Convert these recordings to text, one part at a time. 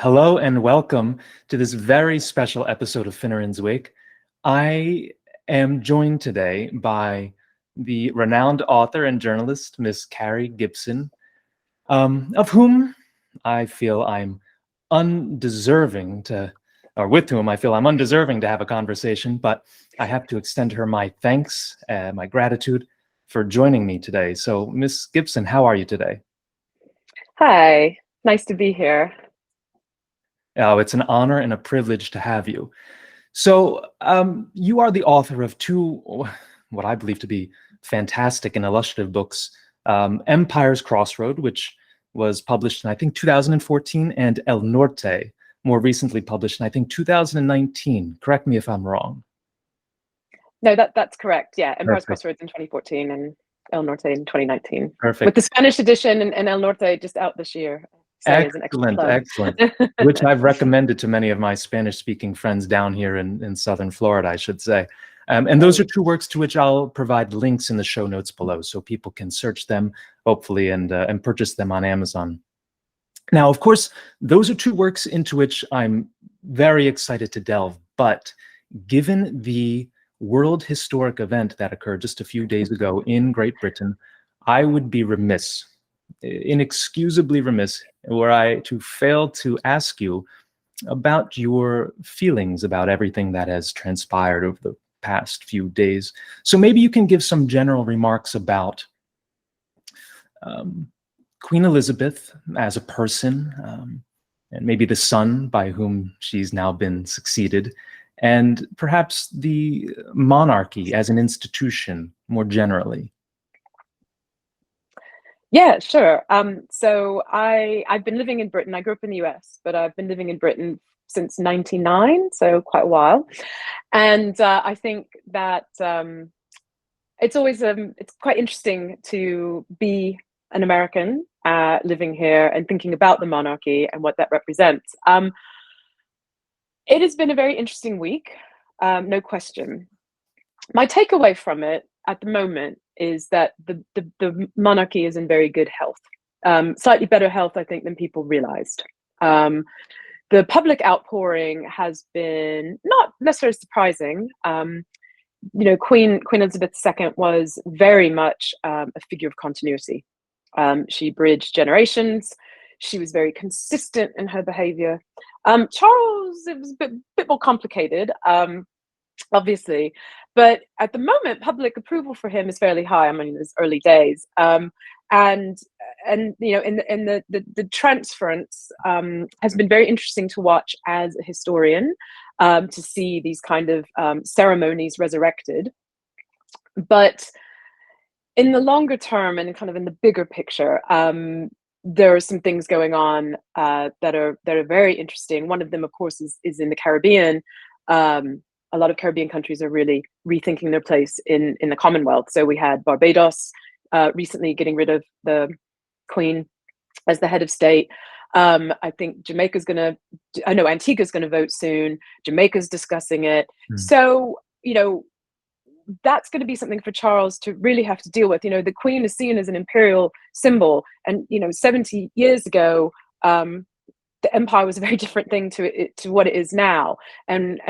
Hello and welcome to this very special episode of Finneran's Wake. I am joined today by the renowned author and journalist, Miss Carrie Gibson, of whom I feel I'm undeserving to, or with whom I feel I'm undeserving to have a conversation, but I have to extend her my thanks, my gratitude for joining me today. So, Miss Gibson, how are you today? Hi, nice to be here. Oh, it's an honor and a privilege to have you. So, you are the author of two, what I believe to be fantastic and illustrative books, Empire's Crossroad, which was published in, I think, 2014, and El Norte, more recently published in, I think, 2019. Correct me if I'm wrong. No, that's correct. Yeah, Empire's Perfect. Crossroads in 2014 and El Norte in 2019. Perfect. With the Spanish edition and El Norte just out this year. Say as an extra plug. Excellent. Which I've recommended to many of my Spanish-speaking friends down here in Southern Florida, I should say. And those are two works to which I'll provide links in the show notes below, so people can search them, hopefully, and purchase them on Amazon. Now, of course, those are two works into which I'm very excited to delve, but given the world historic event that occurred just a few days ago in Great Britain, I would be remiss, inexcusably remiss, were I to fail to ask you about your feelings about everything that has transpired over the past few days. So maybe you can give some general remarks about Queen Elizabeth as a person, and maybe the son by whom she's now been succeeded, and perhaps the monarchy as an institution more generally. Yeah, sure. So I've been living in Britain. I grew up in the US, but I've been living in Britain since '99, so quite a while. And I think that it's always it's quite interesting to be an American living here and thinking about the monarchy and what that represents. It has been a very interesting week, no question. My takeaway from it at the moment is that the monarchy is in very good health, slightly better health, I think, than people realized. The public outpouring has been not necessarily surprising. Queen Elizabeth II was very much a figure of continuity. She bridged generations. She was very consistent in her behavior. Charles, it was a bit more complicated, obviously, but at the moment, public approval for him is fairly high. I mean, it's early days, and you know, in the transference has been very interesting to watch as a historian, to see these kind of ceremonies resurrected. But in the longer term and kind of in the bigger picture, there are some things going on that are very interesting. One of them, of course, is in the Caribbean. A lot of Caribbean countries are really rethinking their place in the Commonwealth. So we had Barbados recently getting rid of the Queen as the head of state. I think Antigua's going to vote soon. Jamaica's discussing it. So, you know, that's going to be something for Charles to really have to deal with. You know, the Queen is seen as an imperial symbol, and 70 years ago, the empire was a very different thing to what it is now. And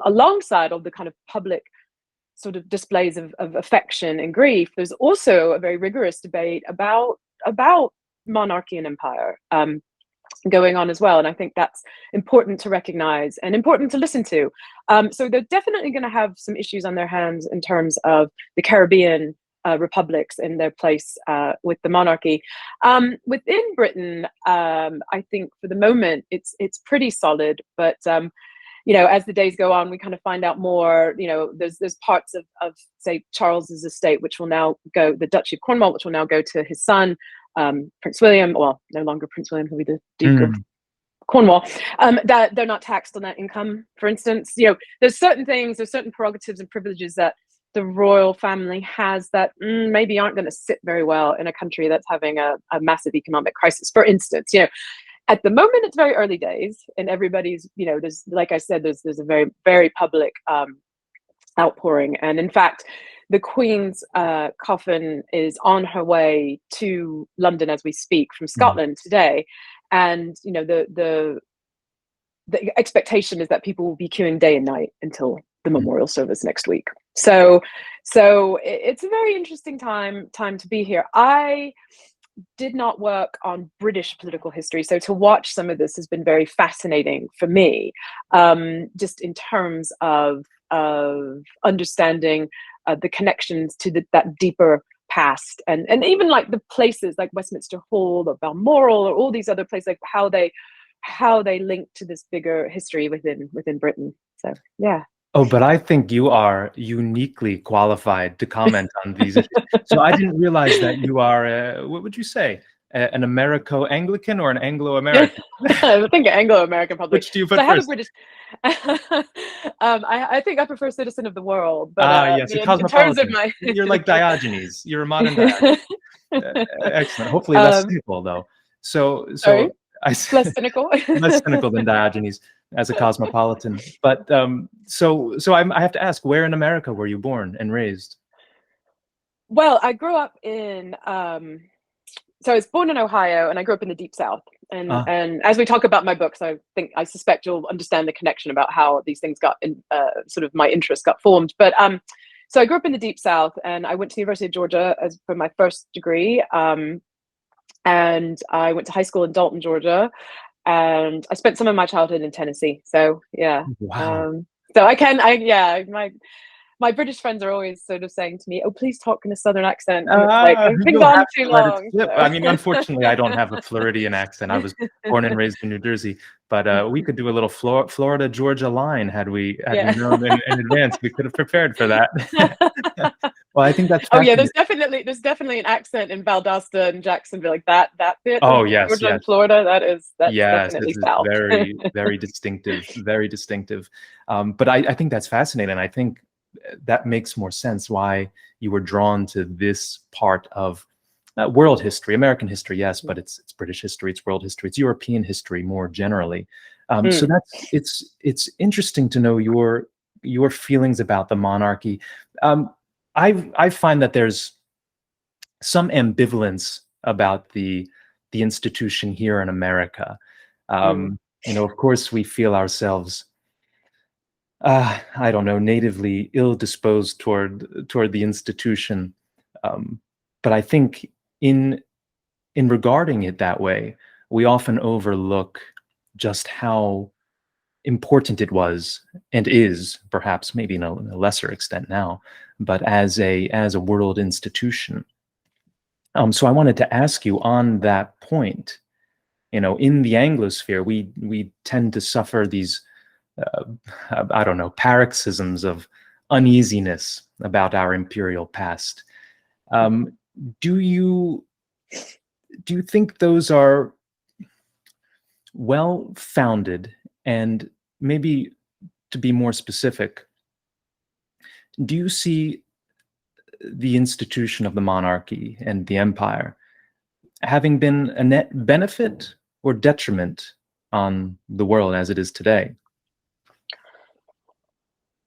alongside all the kind of public sort of displays of affection and grief, there's also a very rigorous debate about monarchy and empire going on as well. And I think that's important to recognize and important to listen to. So they're definitely going to have some issues on their hands in terms of the Caribbean republics and their place with the monarchy. Within Britain, I think for the moment it's pretty solid, but as the days go on, we kind of find out more. There's parts of say Charles's estate which will now go, the Duchy of Cornwall, which will now go to his son, Prince William. Well, no longer Prince William, he'll be the Duke of Cornwall. That they're not taxed on that income, for instance. There's certain things, there's certain prerogatives and privileges that the royal family has that maybe aren't going to sit very well in a country that's having a massive economic crisis. For instance, at the moment it's very early days, and everybody's, there's, like I said, there's a very, very public outpouring. And in fact, the Queen's coffin is on her way to London as we speak from Scotland today. and the expectation is that people will be queuing day and night until the memorial service next week. So it's a very interesting time to be here. I did not work on British political history, so to watch some of this has been very fascinating for me, just in terms of understanding the connections to that deeper past, and even like the places like Westminster Hall or Balmoral or all these other places, like how they link to this bigger history within Britain. So yeah. Oh, but I think you are uniquely qualified to comment on these issues. So I didn't realize that you are, what would you say, an Americo-Anglican or an Anglo-American? I think Anglo-American probably. Which do you put I have first? a British. I think I prefer citizen of the world. But yes, in terms of my, you're like Diogenes. You're a modern Diogenes. Excellent. Hopefully less cynical, though. Sorry? Less cynical. Less cynical than Diogenes as a cosmopolitan. But so I have to ask, where in America were you born and raised? Well, I grew up in. So I was born in Ohio, and I grew up in the Deep South. And as we talk about my books, I suspect you'll understand the connection about how these things got in, sort of my interest got formed. But so I grew up in the Deep South, and I went to the University of Georgia for my first degree. And I went to high school in Dalton, Georgia, and I spent some of my childhood in Tennessee. So yeah. Wow. So my British friends are always sort of saying to me, "Oh, please talk in a Southern accent." And it's like, I've been gone too long. So. I mean, unfortunately, I don't have a Floridian accent. I was born and raised in New Jersey, but we could do a little Florida Georgia line had we known in advance. We could have prepared for that. Well, I think that's. Oh yeah, there's definitely an accent in Valdosta and Jacksonville, like that bit. Oh yes, Georgia and Florida. That's definitely South. very very distinctive, very distinctive. But I think that's fascinating. I think that makes more sense why you were drawn to this part of world history, American history, yes, but it's British history, it's world history, it's European history more generally. So it's interesting to know your feelings about the monarchy. I find that there's some ambivalence about the institution here in America. Of course, we feel ourselves I don't know, natively ill-disposed toward the institution. But I think in regarding it that way, we often overlook just how important it was and is, perhaps maybe in a lesser extent now, but as a world institution. So I wanted to ask you on that point. In the Anglosphere, we tend to suffer these I don't know, paroxysms of uneasiness about our imperial past. Do you think those are well-founded? And maybe to be more specific, do you see the institution of the monarchy and the empire having been a net benefit or detriment on the world as it is today?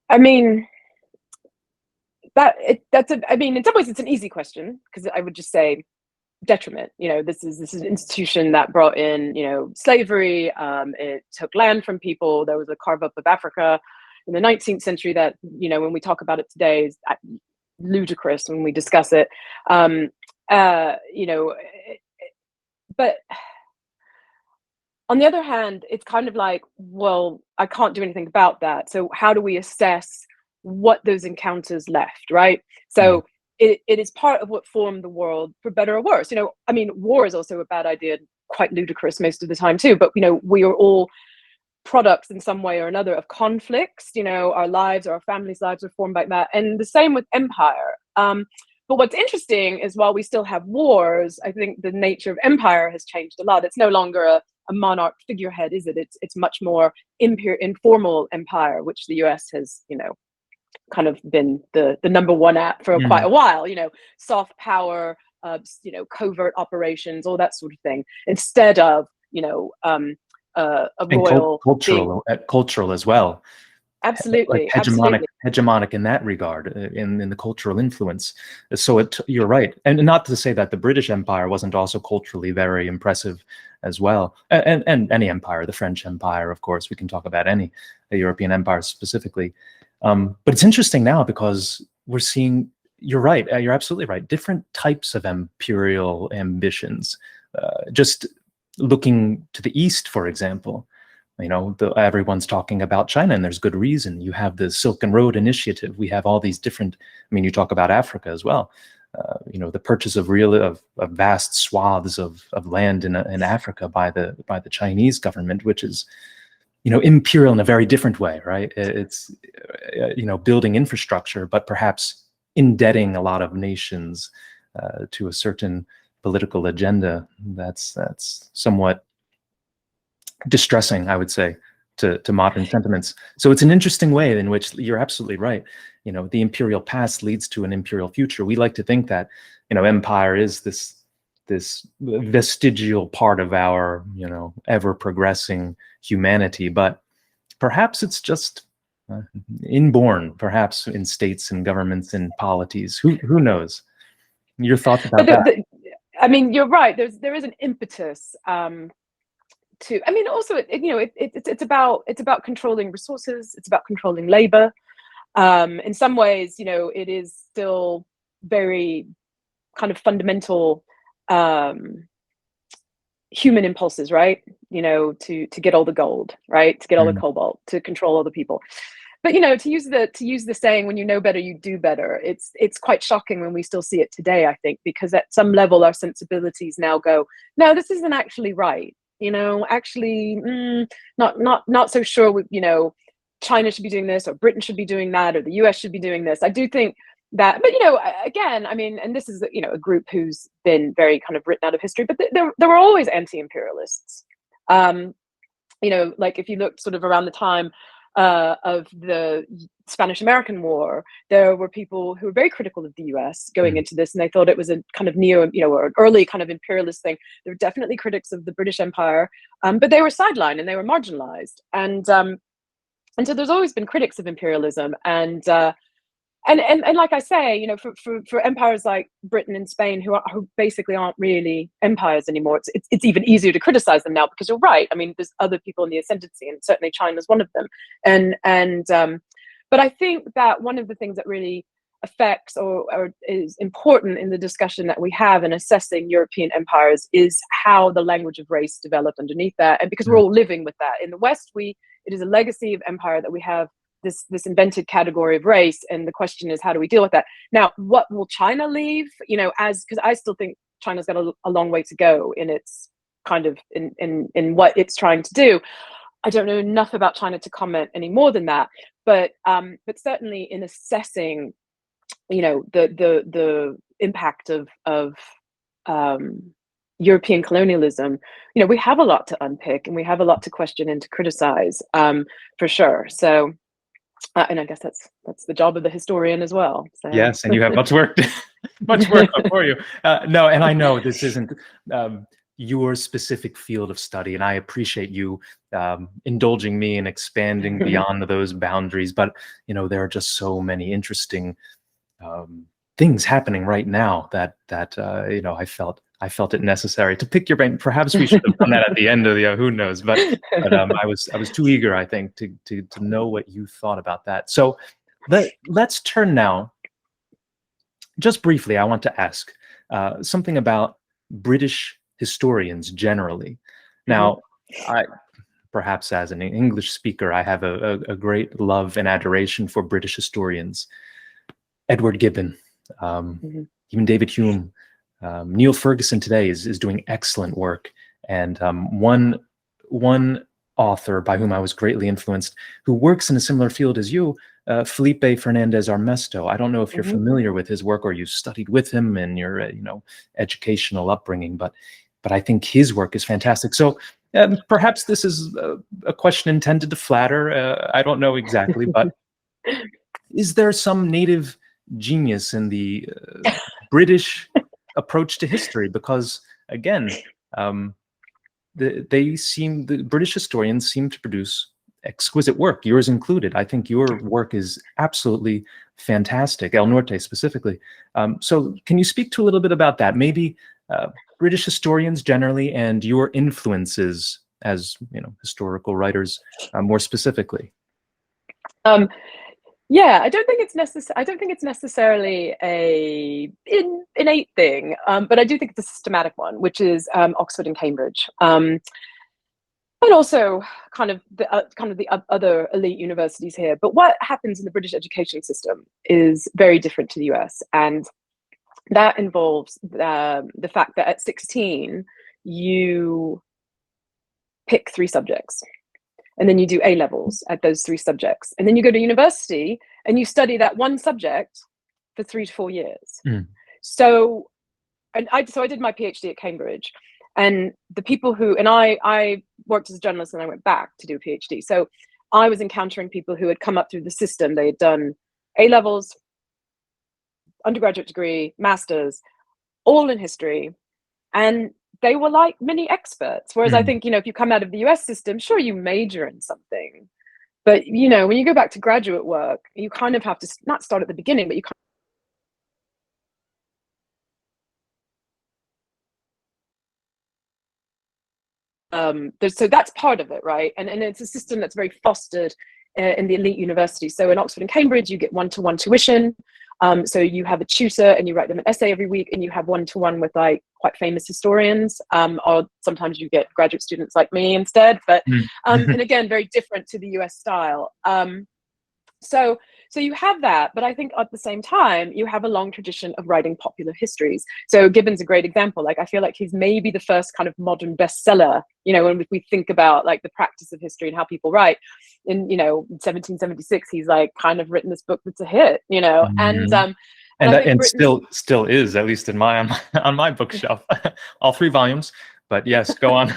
I mean, in some ways it's an easy question, because I would just say detriment. This is an institution that brought in, slavery. It took land from people. There was a carve up of Africa in the 19th century that, when we talk about it today, is ludicrous when we discuss it. But on the other hand, it's kind of like, well, I can't do anything about that. So how do we assess what those encounters left, right? So it is part of what formed the world, for better or worse. War is also a bad idea, quite ludicrous most of the time too. But, we are all products in some way or another of conflicts. Our lives or our families' lives are formed by that. And the same with empire. But what's interesting is, while we still have wars, I think the nature of empire has changed a lot. It's no longer a monarch figurehead, is it? It's much more informal empire, which the US has, kind of been the number one at for quite a while. Soft power, covert operations, all that sort of thing, instead of a royal cultural as well. Absolutely, hegemonic in that regard, in the cultural influence. So you're right, and not to say that the British Empire wasn't also culturally very impressive as well, and any empire, the French Empire, of course, we can talk about any European empire specifically. But it's interesting now because we're seeing. You're right. You're absolutely right. Different types of imperial ambitions. Just looking to the east, for example. Everyone's talking about China, and there's good reason. You have the Silk Road Initiative. We have all these different. I mean, you talk about Africa as well. The purchase of vast swaths of land in Africa by the Chinese government, which is, imperial in a very different way, right? It's building infrastructure, but perhaps indebting a lot of nations to a certain political agenda. That's somewhat distressing, I would say, to modern sentiments. So it's an interesting way in which you're absolutely right. The imperial past leads to an imperial future. We like to think that, empire is this vestigial part of our, ever progressing humanity, but perhaps it's just inborn, perhaps in states and governments and polities. Who knows? Your thoughts about that? I mean, you're right. There is an impetus I mean, also, it's about controlling resources. It's about controlling labor. In some ways, it is still very kind of fundamental human impulses, right? To get all the gold, right? To get all the cobalt, to control other people. But to use the saying, when you know better, you do better. It's quite shocking when we still see it today, I think, because at some level our sensibilities now go, no, this isn't actually right. Actually, not so sure. China should be doing this, or Britain should be doing that, or the US should be doing this. I do think that, but again, I mean, and this is a group who's been very kind of written out of history, but there were always anti-imperialists. Like if you look sort of around the time of the Spanish-American War, there were people who were very critical of the US going into this, and they thought it was a kind of or an early kind of imperialist thing. There were definitely critics of the British Empire, but they were sidelined and they were marginalized. And so there's always been critics of imperialism, and like I say, for empires like Britain and Spain, who basically aren't really empires anymore, it's even easier to criticize them now, because you're right. I mean, there's other people in the ascendancy, and certainly China's one of them. But I think that one of the things that really affects or is important in the discussion that we have in assessing European empires is how the language of race developed underneath that, and because we're all living with that in the West, it is a legacy of empire that we have this invented category of race, and the question is, how do we deal with that? Now, what will China leave? Because I still think China's got a long way to go in its kind of in what it's trying to do. I don't know enough about China to comment any more than that, but certainly in assessing, the impact of European colonialism, we have a lot to unpick, and we have a lot to question and to criticize, for sure. So. And I guess that's the job of the historian as well. So. Yes, and you have much work before you. No, and I know this isn't your specific field of study, and I appreciate you indulging me and expanding beyond those boundaries. But there are just so many interesting things happening right now that I felt it necessary to pick your brain. Perhaps we should have done that at the end of the who knows, but I was too eager, I think, to know what you thought about that. So let's turn now. Just briefly, I want to ask something about British historians generally. Now, perhaps as an English speaker, I have a great love and adoration for British historians. Edward Gibbon, even David Hume. Neil Ferguson today is doing excellent work, and one author by whom I was greatly influenced, who works in a similar field as you, Felipe Fernandez Armesto. I don't know if you're familiar with his work or you studied with him in your educational upbringing, but I think his work is fantastic. So perhaps this is a question intended to flatter. I don't know exactly, but is there some native genius in the British approach to history? Because again, the British historians seem to produce exquisite work, yours included. I think your work is absolutely fantastic, El Norte specifically. So can you speak to a little bit about that? Maybe British historians generally and your influences as historical writers more specifically. Yeah, I don't think it's necessarily a innate thing, but I do think it's a systematic one, which is Oxford and Cambridge, and also kind of the other elite universities here. But what happens in the British education system is very different to the US, and that involves the fact that at 16 you pick 3 subjects. And then you do A levels at those 3 subjects. And then you go to university and you study that one subject for 3 to 4 years. So, I did my PhD at Cambridge, and the people who, and I worked as a journalist and I went back to do a PhD. So I was encountering people who had come up through the system. They had done A levels, undergraduate degree, masters, all in history. And they were like mini experts. Whereas I think, if you come out of the US system, sure, you major in something. But, when you go back to graduate work, you kind of have to not start at the beginning, but you so that's part of it, right? And it's a system that's very fostered in the elite universities. So in Oxford and Cambridge, you get one-to-one tuition. So you have a tutor and you write them an essay every week, and you have one-to-one with like quite famous historians, or sometimes you get graduate students like me instead. But and again, very different to the US style. So you have that, but I think at the same time, you have a long tradition of writing popular histories. So Gibbon's a great example. Like, I feel like he's maybe the first kind of modern bestseller, when we think about like the practice of history and how people write. In 1776, he's like kind of written this book that's a hit, and I think still is, at least in my on my bookshelf, all 3 volumes. But yes, go on.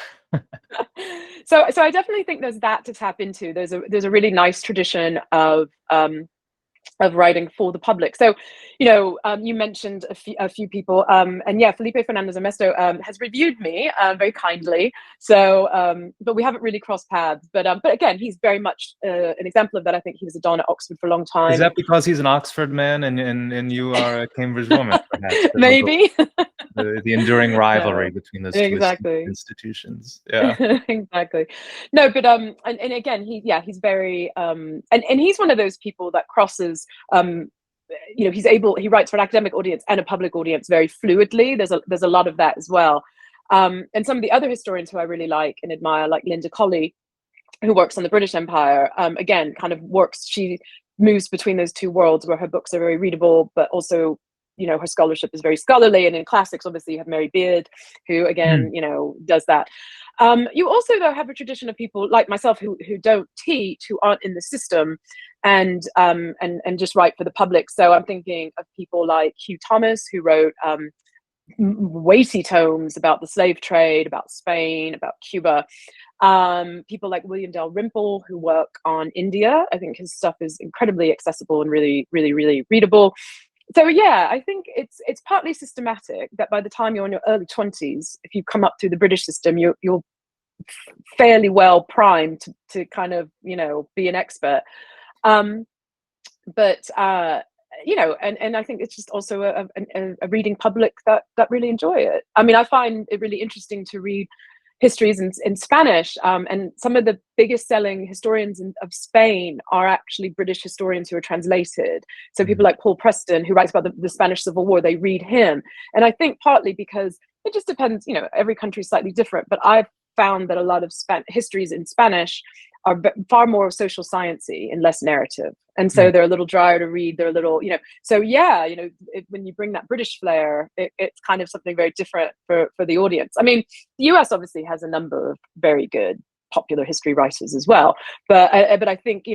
So I definitely think there's that to tap into. There's a really nice tradition of writing for the public. So, you mentioned a few people, and yeah, Felipe Fernandez Amesto has reviewed me very kindly. So, but we haven't really crossed paths. But again, he's very much an example of that. I think he was a don at Oxford for a long time. Is that because he's an Oxford man and you are a Cambridge woman, perhaps? Maybe. The enduring rivalry between those exactly. two institutions. Yeah. Exactly. No, but and again, he's very and he's one of those people that crosses he writes for an academic audience and a public audience very fluidly. There's a lot of that as well. And some of the other historians who I really like and admire, like Linda Colley, who works on the British Empire, again, she moves between those two worlds where her books are very readable, but also her scholarship is very scholarly. And in classics, obviously, you have Mary Beard, who again, does that. You also, though, have a tradition of people like myself who don't teach, who aren't in the system, and just write for the public. So I'm thinking of people like Hugh Thomas, who wrote weighty tomes about the slave trade, about Spain, about Cuba. People like William Dalrymple, who work on India. I think his stuff is incredibly accessible and really, really, really readable. So yeah, I think it's partly systematic that by the time you're in your early 20s, if you come up through the British system, you're fairly well primed to kind of be an expert. But and I think it's just also a reading public that really enjoy it. I mean, I find it really interesting to read histories in Spanish, and some of the biggest selling historians of Spain are actually British historians who are translated. So people like Paul Preston, who writes about the Spanish Civil War, they read him. And I think partly because it just depends, every country is slightly different, but I've found that a lot of histories in Spanish are far more social sciencey and less narrative. And so they're a little drier to read. They're a little, so yeah, when you bring that British flair, it's kind of something very different for the audience. I mean, the US obviously has a number of very good popular history writers as well. But I think,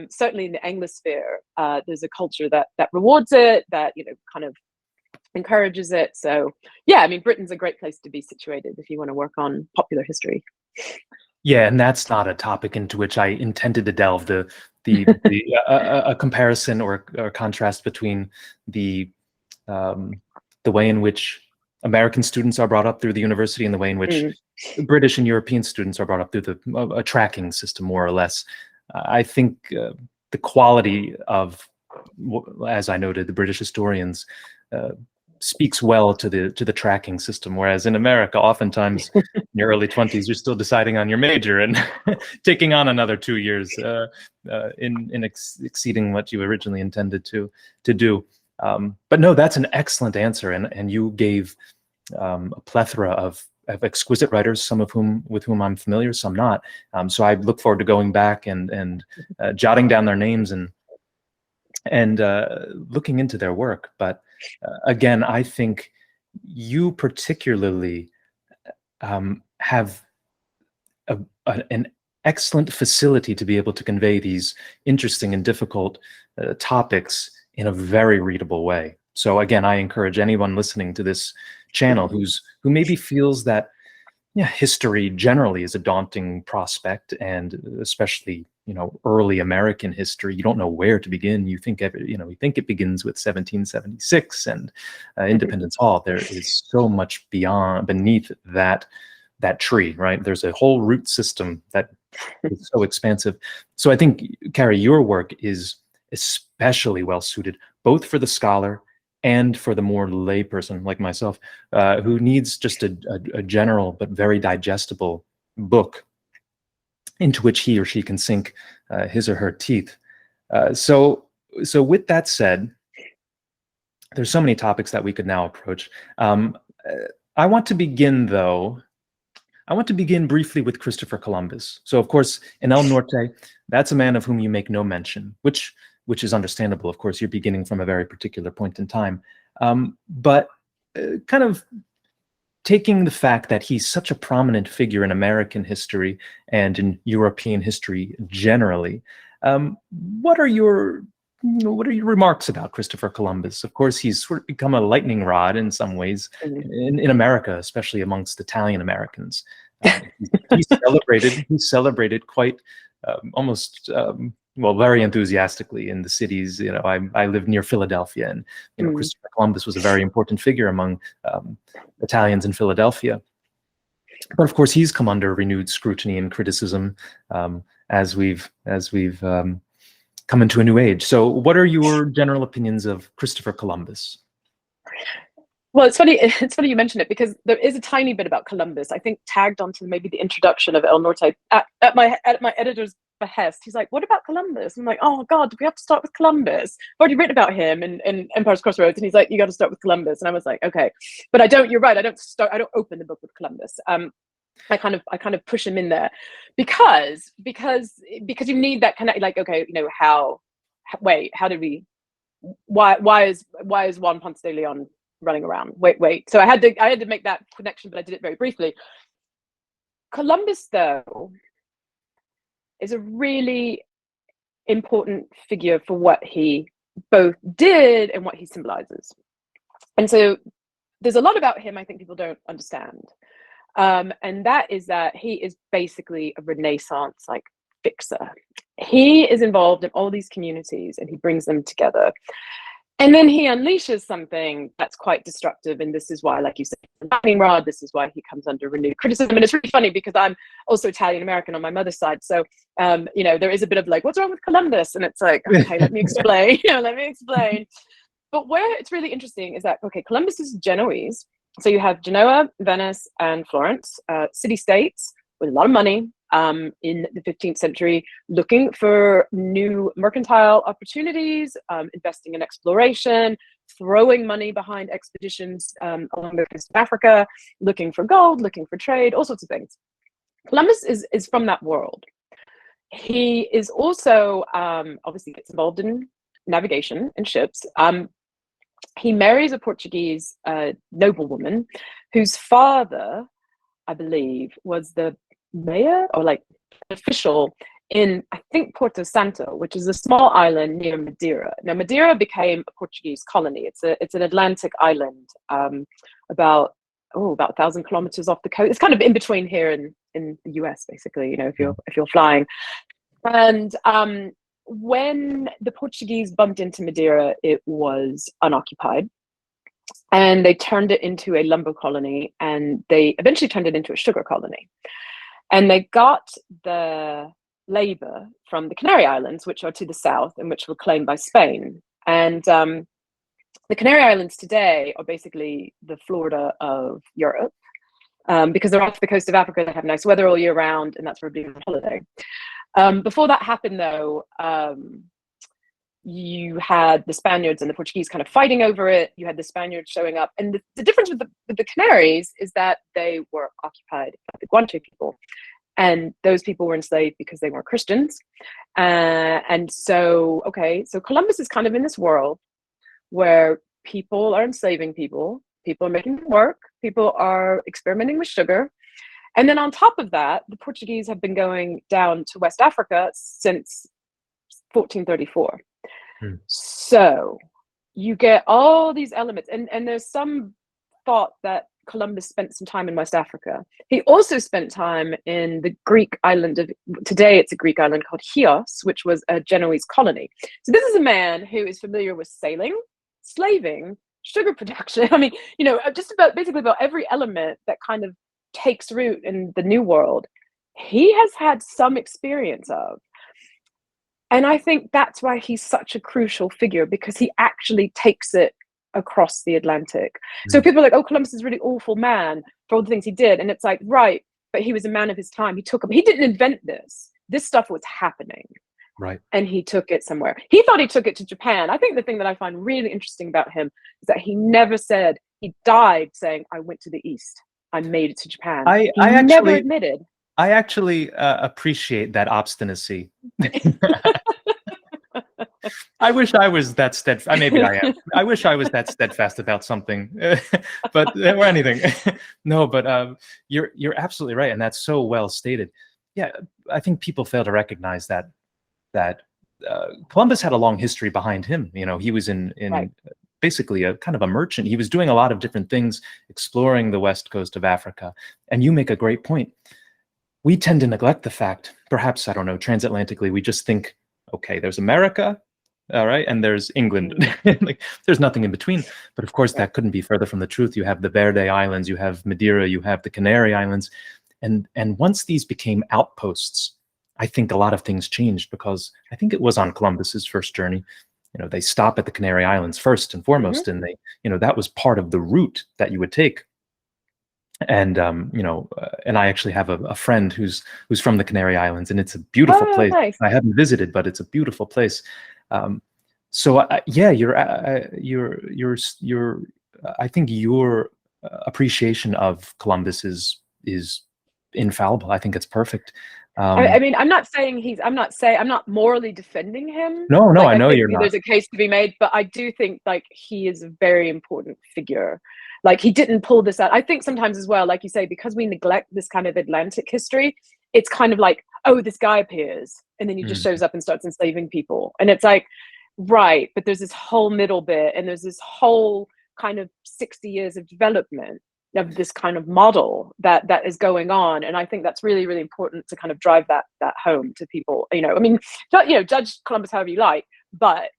certainly in the Anglosphere, there's a culture that rewards it, that, kind of encourages it. So yeah, I mean, Britain's a great place to be situated if you want to work on popular history. Yeah, and that's not a topic into which I intended to delve. A comparison or contrast between the way in which American students are brought up through the university and the way in which British and European students are brought up through a tracking system, more or less. I think the quality of, as I noted, the British historians speaks well to the tracking system, whereas in America, oftentimes in your early 20s, you're still deciding on your major and taking on another 2 years in exceeding what you originally intended to do. But no, that's an excellent answer, and you gave a plethora of exquisite writers, some of with whom I'm familiar, some not. So I look forward to going back and jotting down their names and looking into their work. But again, I think you particularly have an excellent facility to be able to convey these interesting and difficult topics in a very readable way. So again, I encourage anyone listening to this channel who maybe feels that history generally is a daunting prospect, and especially early American history, you don't know where to begin. You think we think it begins with 1776 and Independence Hall. There is so much beneath that tree, right? There's a whole root system that is so expansive. So I think, Carrie, your work is especially well suited both for the scholar and for the more lay person like myself, who needs just a general but very digestible book into which he or she can sink his or her teeth. So with that said, there's so many topics that we could now approach. I want to begin briefly with Christopher Columbus. So of course, in El Norte, that's a man of whom you make no mention, which is understandable. Of course, you're beginning from a very particular point in time. But kind of taking the fact that he's such a prominent figure in American history and in European history generally, what are your remarks about Christopher Columbus? Of course, he's sort of become a lightning rod in some ways in America, especially amongst Italian Americans. He's celebrated quite almost very enthusiastically in the cities. I live near Philadelphia, and Christopher Columbus was a very important figure among Italians in Philadelphia. But of course, he's come under renewed scrutiny and criticism as we've come into a new age. So what are your general opinions of Christopher Columbus? Well, it's funny you mention it, because there is a tiny bit about Columbus, I think, tagged onto maybe the introduction of El Norte at my editor's behest. He's like, what about Columbus? I'm like, oh God, do we have to start with Columbus? I've already written about him in Empire's Crossroads. And he's like, you got to start with Columbus. And I was like, okay. But you're right, I don't open the book with Columbus. I kind of push him in there because you need that connect, like, okay, why is Juan Ponce de Leon running around? Wait. So I had to make that connection, but I did it very briefly. Columbus, though, is a really important figure for what he both did and what he symbolizes. And so there's a lot about him I think people don't understand. And that is that he is basically a Renaissance fixer. He is involved in all these communities and he brings them together. And then he unleashes something that's quite destructive. And this is why, like you said, lightning rod, this is why he comes under renewed criticism. And it's really funny because I'm also Italian American on my mother's side. So, there is a bit of what's wrong with Columbus? And it's like, okay, let me explain, But where it's really interesting is that, okay, Columbus is Genoese. So you have Genoa, Venice, and Florence, city-states with a lot of money in the 15th century, looking for new mercantile opportunities, investing in exploration, throwing money behind expeditions along the coast of Africa, looking for gold, looking for trade, all sorts of things. Columbus is from that world. He is also obviously gets involved in navigation and ships. He marries a Portuguese noblewoman whose father, I believe, was the mayor or official in, I think, Porto Santo, which is a small island near Madeira. Now, Madeira became a Portuguese colony. It's an Atlantic island, about 1,000 kilometers off the coast. It's kind of in between here and in the US, basically. If you're flying. And when the Portuguese bumped into Madeira, it was unoccupied. and they turned it into a lumber colony, and they eventually turned it into a sugar colony. And they got the labor from the Canary Islands, which are to the south and which were claimed by Spain. And the Canary Islands today are basically the Florida of Europe, because they're off the coast of Africa. They have nice weather all year round, and that's where people on holiday. Before that happened, though, you had the Spaniards and the Portuguese kind of fighting over it. You had the Spaniards showing up. And the difference with the Canaries is that they were occupied by the Guanche people. And those people were enslaved because they weren't Christians. And so, okay, so Columbus is kind of in this world where people are enslaving people, people are making them work, people are experimenting with sugar. And then on top of that, the Portuguese have been going down to West Africa since 1434. So you get all these elements, and there's some thought that Columbus spent some time in West Africa. He also spent time in the Greek island of, today it's a Greek island called Chios, which was a Genoese colony. So this is a man who is familiar with sailing, slaving, sugar production. I mean, you know, just about basically about every element that kind of takes root in the New World, he has had some experience of. And I think that's why he's such a crucial figure, because he actually takes it across the Atlantic. So people are like, oh, Columbus is a really awful man for all the things he did. And it's like, right, but he was a man of his time. He didn't invent this. This stuff was happening. Right. And he took it somewhere. He thought he took it to Japan. I think the thing that I find really interesting about him is that he never said, he died saying, I went to the East. I made it to Japan. He never admitted. I actually appreciate that obstinacy. I wish I was that steadfast. Maybe I am. I wish I was that steadfast about something, but or anything. No, but you're absolutely right, and that's so well stated. Yeah, I think people fail to recognize that Columbus had a long history behind him. You know, he was in right. Basically a kind of a merchant. He was doing a lot of different things, exploring the west coast of Africa. And you make a great point. We tend to neglect the fact, perhaps, I don't know, transatlantically, we just think, okay, there's America, all right, and there's England. Like, there's nothing in between. But of course, that couldn't be further from the truth. You have the Verde Islands, you have Madeira, you have the Canary Islands. And once these became outposts, I think a lot of things changed, because I think it was on Columbus's first journey. You know, they stop at the Canary Islands first and foremost, and they, you know, that was part of the route that you would take. And you know, and I actually have a friend who's from the Canary Islands, and it's a beautiful place. Nice. I haven't visited, but it's a beautiful place. So yeah, I think your appreciation of Columbus is infallible. I think it's perfect. I mean, I'm not morally defending him. No, like, I know you're not. There's a case to be made, but I do think like he is a very important figure. Like, he didn't pull this out. I think sometimes as well, like you say, because we neglect this kind of Atlantic history, it's kind of like, oh, this guy appears, and then he just shows up and starts enslaving people. And it's like, right, but there's this whole middle bit, and there's this whole kind of 60 years of development of this kind of model that is going on. And I think that's really, really important to kind of drive that home to people. You know, I mean, judge Columbus however you like, but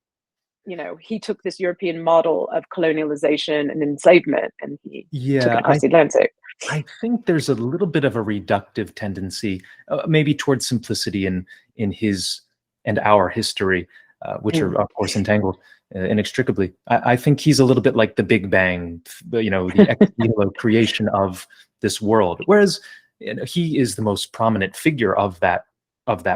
you know, he took this European model of colonialization and enslavement, and he took it across the Atlantic. I think there's a little bit of a reductive tendency, maybe towards simplicity in his and our history, which are of course entangled inextricably. I think he's a little bit like the Big Bang, you know, the ex nihilo creation of this world, whereas, you know, he is the most prominent figure of that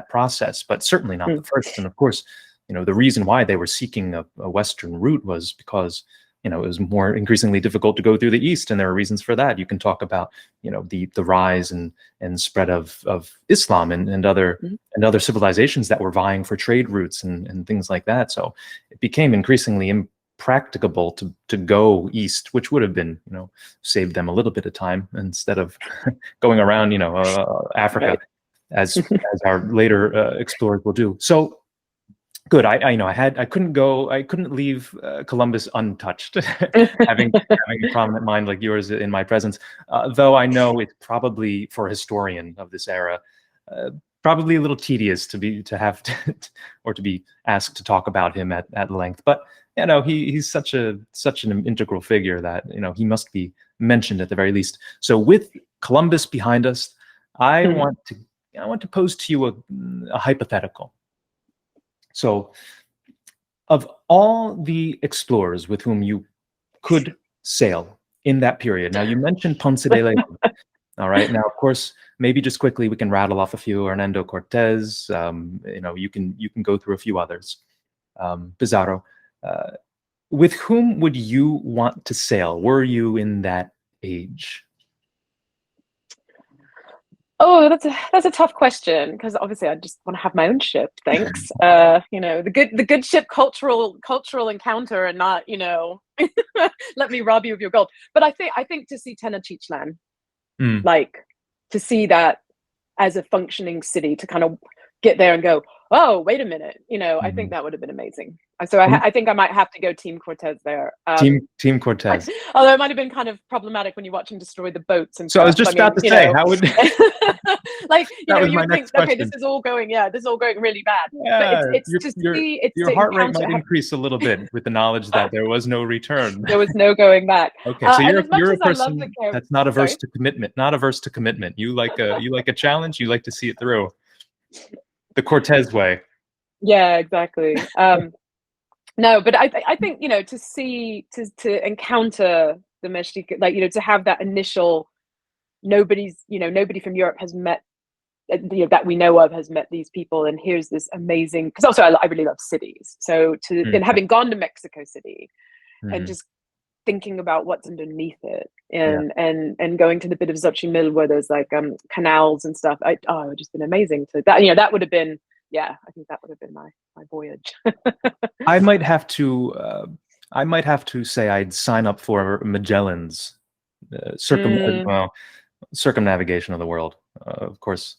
process, but certainly not the first. And of course, you know, the reason why they were seeking a Western route was because, you know, it was more increasingly difficult to go through the East, and there are reasons for that. You can talk about, you know, the rise and spread of Islam and other civilizations that were vying for trade routes and things like that. So it became increasingly impracticable to go east, which would have been, you know, saved them a little bit of time instead of going around, you know, Africa, as our later explorers will do. So. Good. I couldn't leave Columbus untouched, having a prominent mind like yours in my presence. Though I know it's probably, for a historian of this era, probably a little tedious to be or to be asked to talk about him at length. But he's such an integral figure that he must be mentioned at the very least. So with Columbus behind us, I want to pose to you a hypothetical. So, of all the explorers with whom you could sail in that period, now you mentioned Ponce de Leon. All right. Now, of course, maybe just quickly we can rattle off a few. Hernando Cortez. You can go through a few others. Pizarro. With whom would you want to sail? Were you in that age? Oh, that's a tough question, because obviously I just want to have my own ship. Thanks. The good ship cultural encounter, and not let me rob you of your gold. But I think to see Tenochtitlan, like to see that as a functioning city, to kind of get there and go, oh, wait a minute, I think that would have been amazing. So I think I might have to go Team Cortez there. Team Cortez. Although it might have been kind of problematic when you watch him destroy the boats and so stuff. I was just about to say, how would like that was you my would next think, okay, question. this is all going really bad. Yeah, but it's your heart rate might increase a little bit with the knowledge that there was no return. There was no going back. Okay, so you're a person that's not averse to commitment. Not averse to commitment. You like a challenge. You like to see it through. The Cortez way. Yeah, exactly. No, but I think to encounter the Mexica, to have that initial nobody from Europe has met, that we know of has met these people, and here's this amazing, because also I really love cities, so and having gone to Mexico City and just thinking about what's underneath it, and going to the bit of Xochimilco where there's like canals and stuff. It would just been amazing to that. That would have been, I think that would have been my voyage. I might have to say I'd sign up for Magellan's circumnavigation of the world. Of course,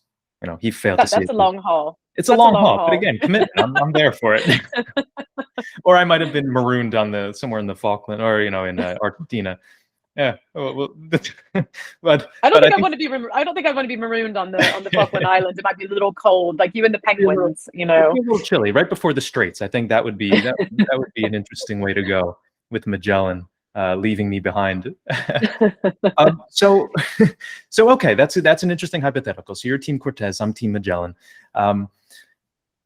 he failed to see it. That's a long haul. It's a long haul, but again, commitment. I'm there for it. Or I might have been marooned somewhere in the Falkland, or in Argentina. Yeah, but I don't think I want to be marooned on the Falkland Islands. It might be a little cold, like you and the penguins. It'd be a little chilly right before the Straits. I think that would be an interesting way to go, with Magellan leaving me behind. So okay, that's an interesting hypothetical. So you're Team Cortez, I'm Team Magellan.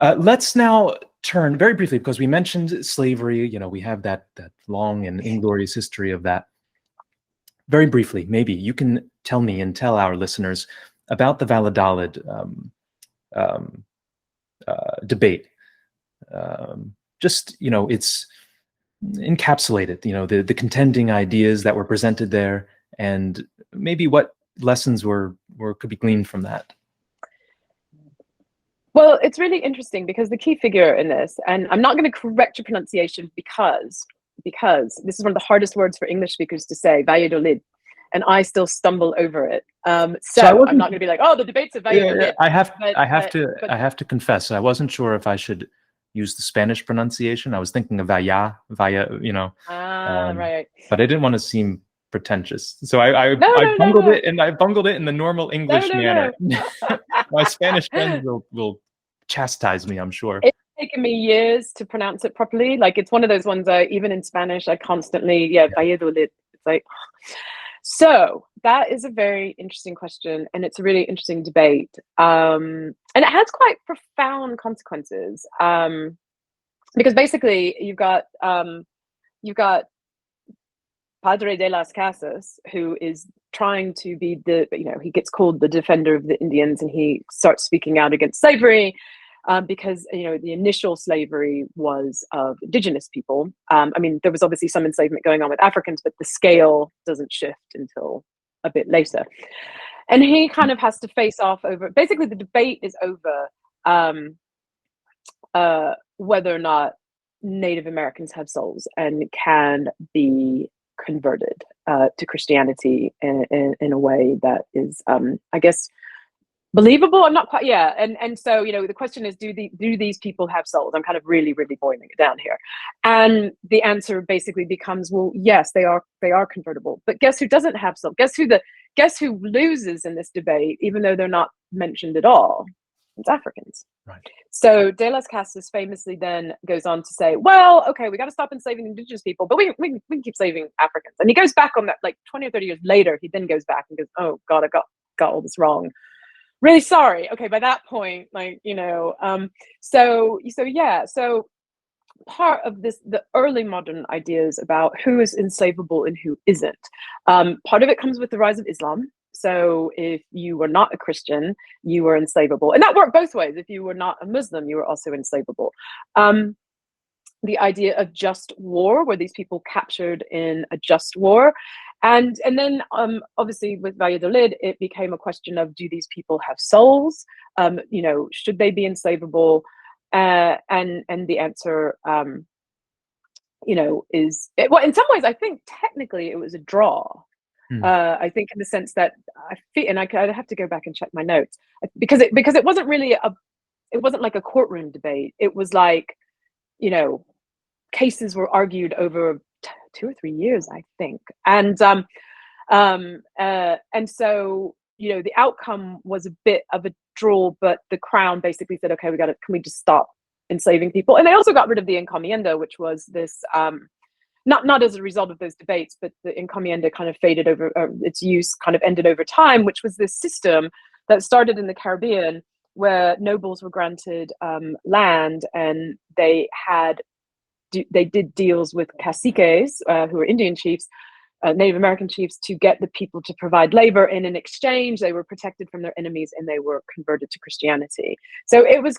Let's now turn very briefly, because we mentioned slavery. We have that long and inglorious history of that. Very briefly, maybe you can tell me and tell our listeners about the Valladolid debate. It's encapsulated, the contending ideas that were presented there, and maybe what lessons could be gleaned from that. Well, it's really interesting, because the key figure in this, and I'm not going to correct your pronunciation because this is one of the hardest words for English speakers to say, Valladolid, and I still stumble over it. So I'm not going to be like, oh, the debates of Valladolid. Yeah, I have to confess, I wasn't sure if I should use the Spanish pronunciation. I was thinking of Vaya, right. But I didn't want to seem pretentious, so I bungled it, and I bungled it in the normal English manner. My Spanish friends will chastise me, I'm sure. It's taken me years to pronounce it properly. Like, it's one of those ones, even in Spanish, I constantly, Valladolid. It's like, so that is a very interesting question, and it's a really interesting debate. And it has quite profound consequences. Because basically you've got Padre de las Casas, who is trying to be he gets called the defender of the Indians, and he starts speaking out against slavery, because the initial slavery was of indigenous people. There was obviously some enslavement going on with Africans, but the scale doesn't shift until a bit later. And he kind of has to face off over, basically the debate is over whether or not Native Americans have souls and can be converted to Christianity in a way that is, I guess, believable. I'm not quite, and so the question is, do these people have souls? I'm kind of really boiling it down here, and the answer basically becomes, well, yes, they are convertible. But guess who doesn't have souls? Guess who loses in this debate, even though they're not mentioned at all? It's Africans. Right. So De las Casas famously then goes on to say, well, okay, we got to stop enslaving indigenous people, but we can keep enslaving Africans. And he goes back on that, like 20 or 30 years later, he then goes back and goes, oh God, I got all this wrong. Really sorry. Okay, by that point, like, you know, so part of this, the early modern ideas about who is enslavable and who isn't, part of it comes with the rise of Islam. So if you were not a Christian, you were enslavable. And that worked both ways. If you were not a Muslim, you were also enslavable. The idea of just war, where these people captured in a just war. And then obviously with Valladolid, it became a question of, do these people have souls? You know, should they be enslavable? And the answer, you know, is, well, in some ways, I think technically it was a draw. I think in the sense that I feel, and I'd have to go back and check my notes, because it wasn't really it wasn't like a courtroom debate. It was like, you know, cases were argued over 2 or 3 years, I think, and so, you know, the outcome was a bit of a draw, but the Crown basically said, okay, can we just stop enslaving people? And they also got rid of the encomienda, which was this, not as a result of those debates, but the encomienda kind of faded over, its use kind of ended over time, which was this system that started in the Caribbean, where nobles were granted land, and they did deals with caciques, who were Indian chiefs, Native American chiefs, to get the people to provide labor, and in exchange they were protected from their enemies and they were converted to Christianity. So it was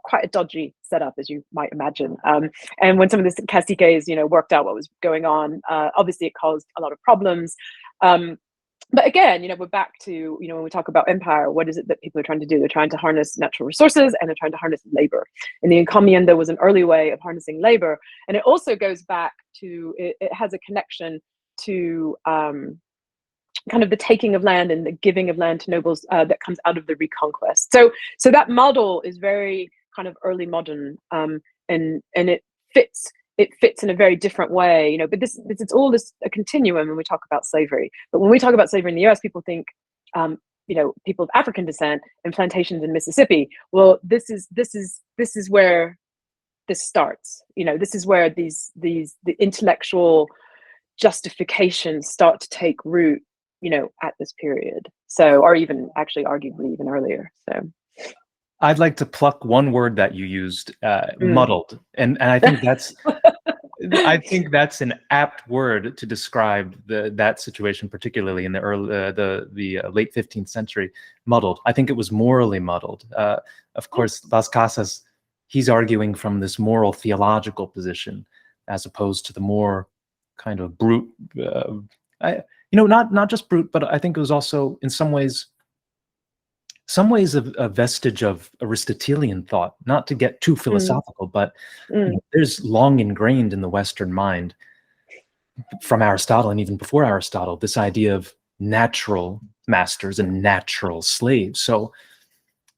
quite a dodgy setup, as you might imagine. And when some of the caciques, you know, worked out what was going on, obviously it caused a lot of problems. But again, you know, we're back to, you know, when we talk about empire, what is it that people are trying to do? They're trying to harness natural resources, and they're trying to harness labor. And the encomienda was an early way of harnessing labor. And it also goes back to, it has a connection to kind of the taking of land and the giving of land to nobles that comes out of the Reconquest. So that model is very kind of early modern, and it fits in a very different way, you know. But it's all a continuum when we talk about slavery. But when we talk about slavery in the US, people think, you know, people of African descent and plantations in Mississippi. Well, this is where this starts. You know, this is where the intellectual justifications start to take root, you know, at this period. So, or even actually arguably even earlier. So I'd like to pluck one word that you used, muddled. And I think that's an apt word to describe that situation, particularly in the late 15th century. Muddled. I think it was morally muddled. Of course, Las Casas, he's arguing from this moral theological position, as opposed to the more kind of brute, you know, not just brute, but I think it was also in some ways a vestige of Aristotelian thought. Not to get too philosophical, but you know, there's long ingrained in the Western mind, from Aristotle and even before Aristotle, this idea of natural masters and natural slaves. So,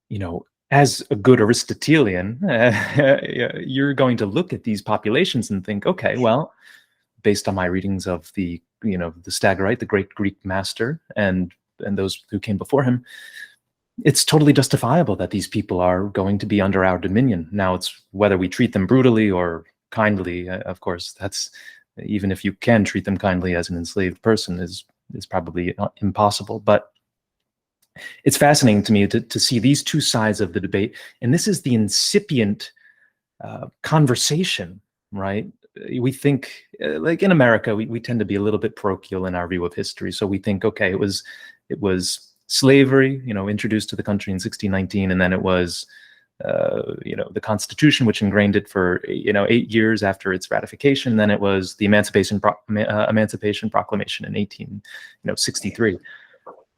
you know, as a good Aristotelian, you're going to look at these populations and think, okay, well, based on my readings of the Stagirite, the great Greek master, and those who came before him, it's totally justifiable that these people are going to be under our dominion. Now, it's whether we treat them brutally or kindly. Of course, that's, even if you can treat them kindly as an enslaved person, is probably impossible. But it's fascinating to me to see these two sides of the debate, and this is the incipient conversation, right? We think, like in America, we tend to be a little bit parochial in our view of history. So we think, okay, it was slavery, you know, introduced to the country in 1619, and then it was, you know, the Constitution, which ingrained it for, you know, 8 years after its ratification. Then it was the Emancipation Proclamation in 1863.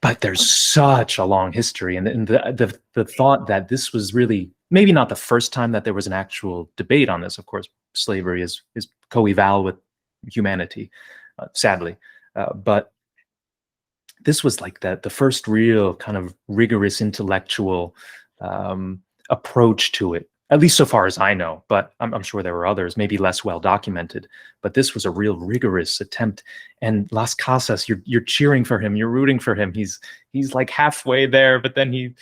But there's such a long history, and the thought that this was really maybe not the first time that there was an actual debate on this. Of course, slavery is coeval with humanity, sadly, but this was like the first real kind of rigorous intellectual approach to it, at least so far as I know. But I'm sure there were others, maybe less well documented. But this was a real rigorous attempt. And Las Casas, you're cheering for him, you're rooting for him. He's like halfway there, but then he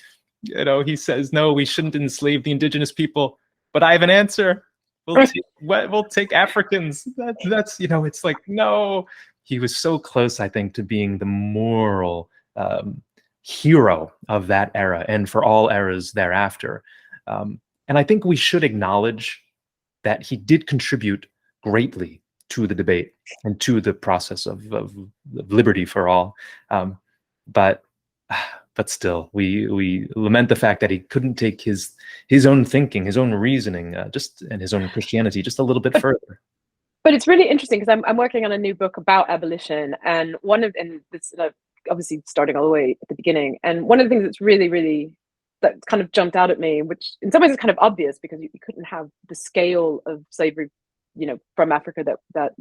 He says, no, we shouldn't enslave the indigenous people, but I have an answer. We'll take Africans. That's it's like, no. He was so close, I think, to being the moral hero of that era and for all eras thereafter. And I think we should acknowledge that he did contribute greatly to the debate and to the process of liberty for all. But still, we lament the fact that he couldn't take his own thinking, his own reasoning, and his own Christianity just a little bit further. But it's really interesting because I'm working on a new book about abolition, and this obviously starting all the way at the beginning. And one of the things that's really that kind of jumped out at me, which in some ways is kind of obvious because you couldn't have the scale of slavery, from Africa that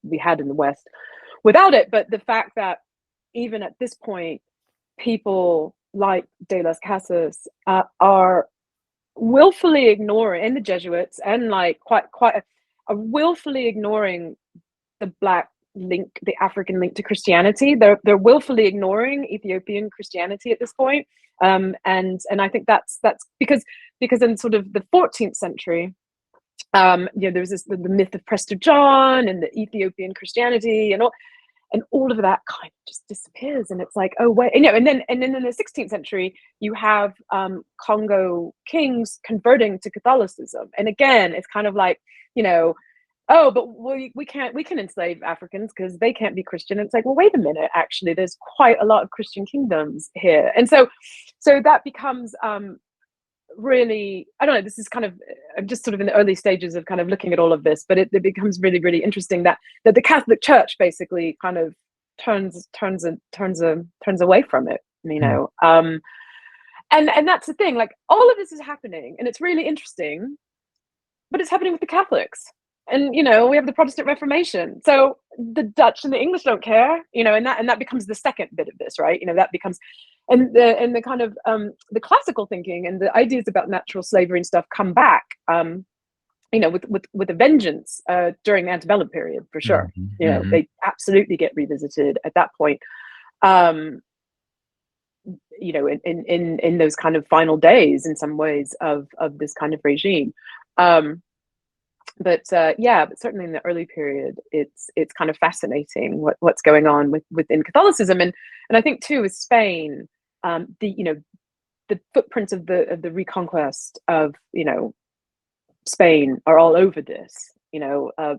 we had in the West without it. But the fact that even at this point, people like De las Casas are willfully ignoring, and the Jesuits, and like quite are willfully ignoring the Black link, the African link to Christianity. They're willfully ignoring Ethiopian Christianity at this point. And I think that's because in sort of the 14th century, there was the myth of Prester John and the Ethiopian Christianity and all of that kind of just disappears. And it's like, oh wait, and then in the 16th century, you have Congo kings converting to Catholicism. And again, it's kind of like, oh, but we can enslave Africans because they can't be Christian. And it's like, well, wait a minute, actually, there's quite a lot of Christian kingdoms here. And so that becomes really, I don't know, this is kind of, I'm just sort of in the early stages of kind of looking at all of this, but it becomes really interesting that the Catholic Church basically kind of turns away from it, and that's the thing, like all of this is happening and it's really interesting, but it's happening with the Catholics. And we have the Protestant Reformation, so the Dutch and the English don't care, and that becomes the second bit of this, right? That becomes, and the kind of the classical thinking and the ideas about natural slavery and stuff come back, with a vengeance during the antebellum period, for sure. They absolutely get revisited at that point. In those kind of final days, in some ways, of this kind of regime. But certainly in the early period, it's kind of fascinating what's going on within Catholicism, and I think too with Spain, the footprints of the reconquest of Spain are all over this.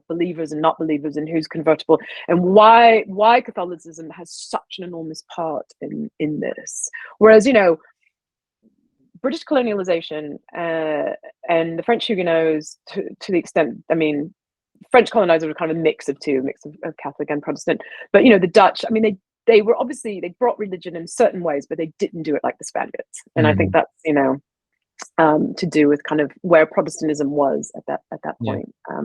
Believers and not believers, and who's convertible, and why Catholicism has such an enormous part in this. Whereas British colonialization and the French Huguenots, to the extent, I mean, French colonizers were kind of a mix of Catholic and Protestant. But the Dutch, I mean, they were obviously, they brought religion in certain ways, but they didn't do it like the Spaniards. And I think that's to do with kind of where Protestantism was at that point. I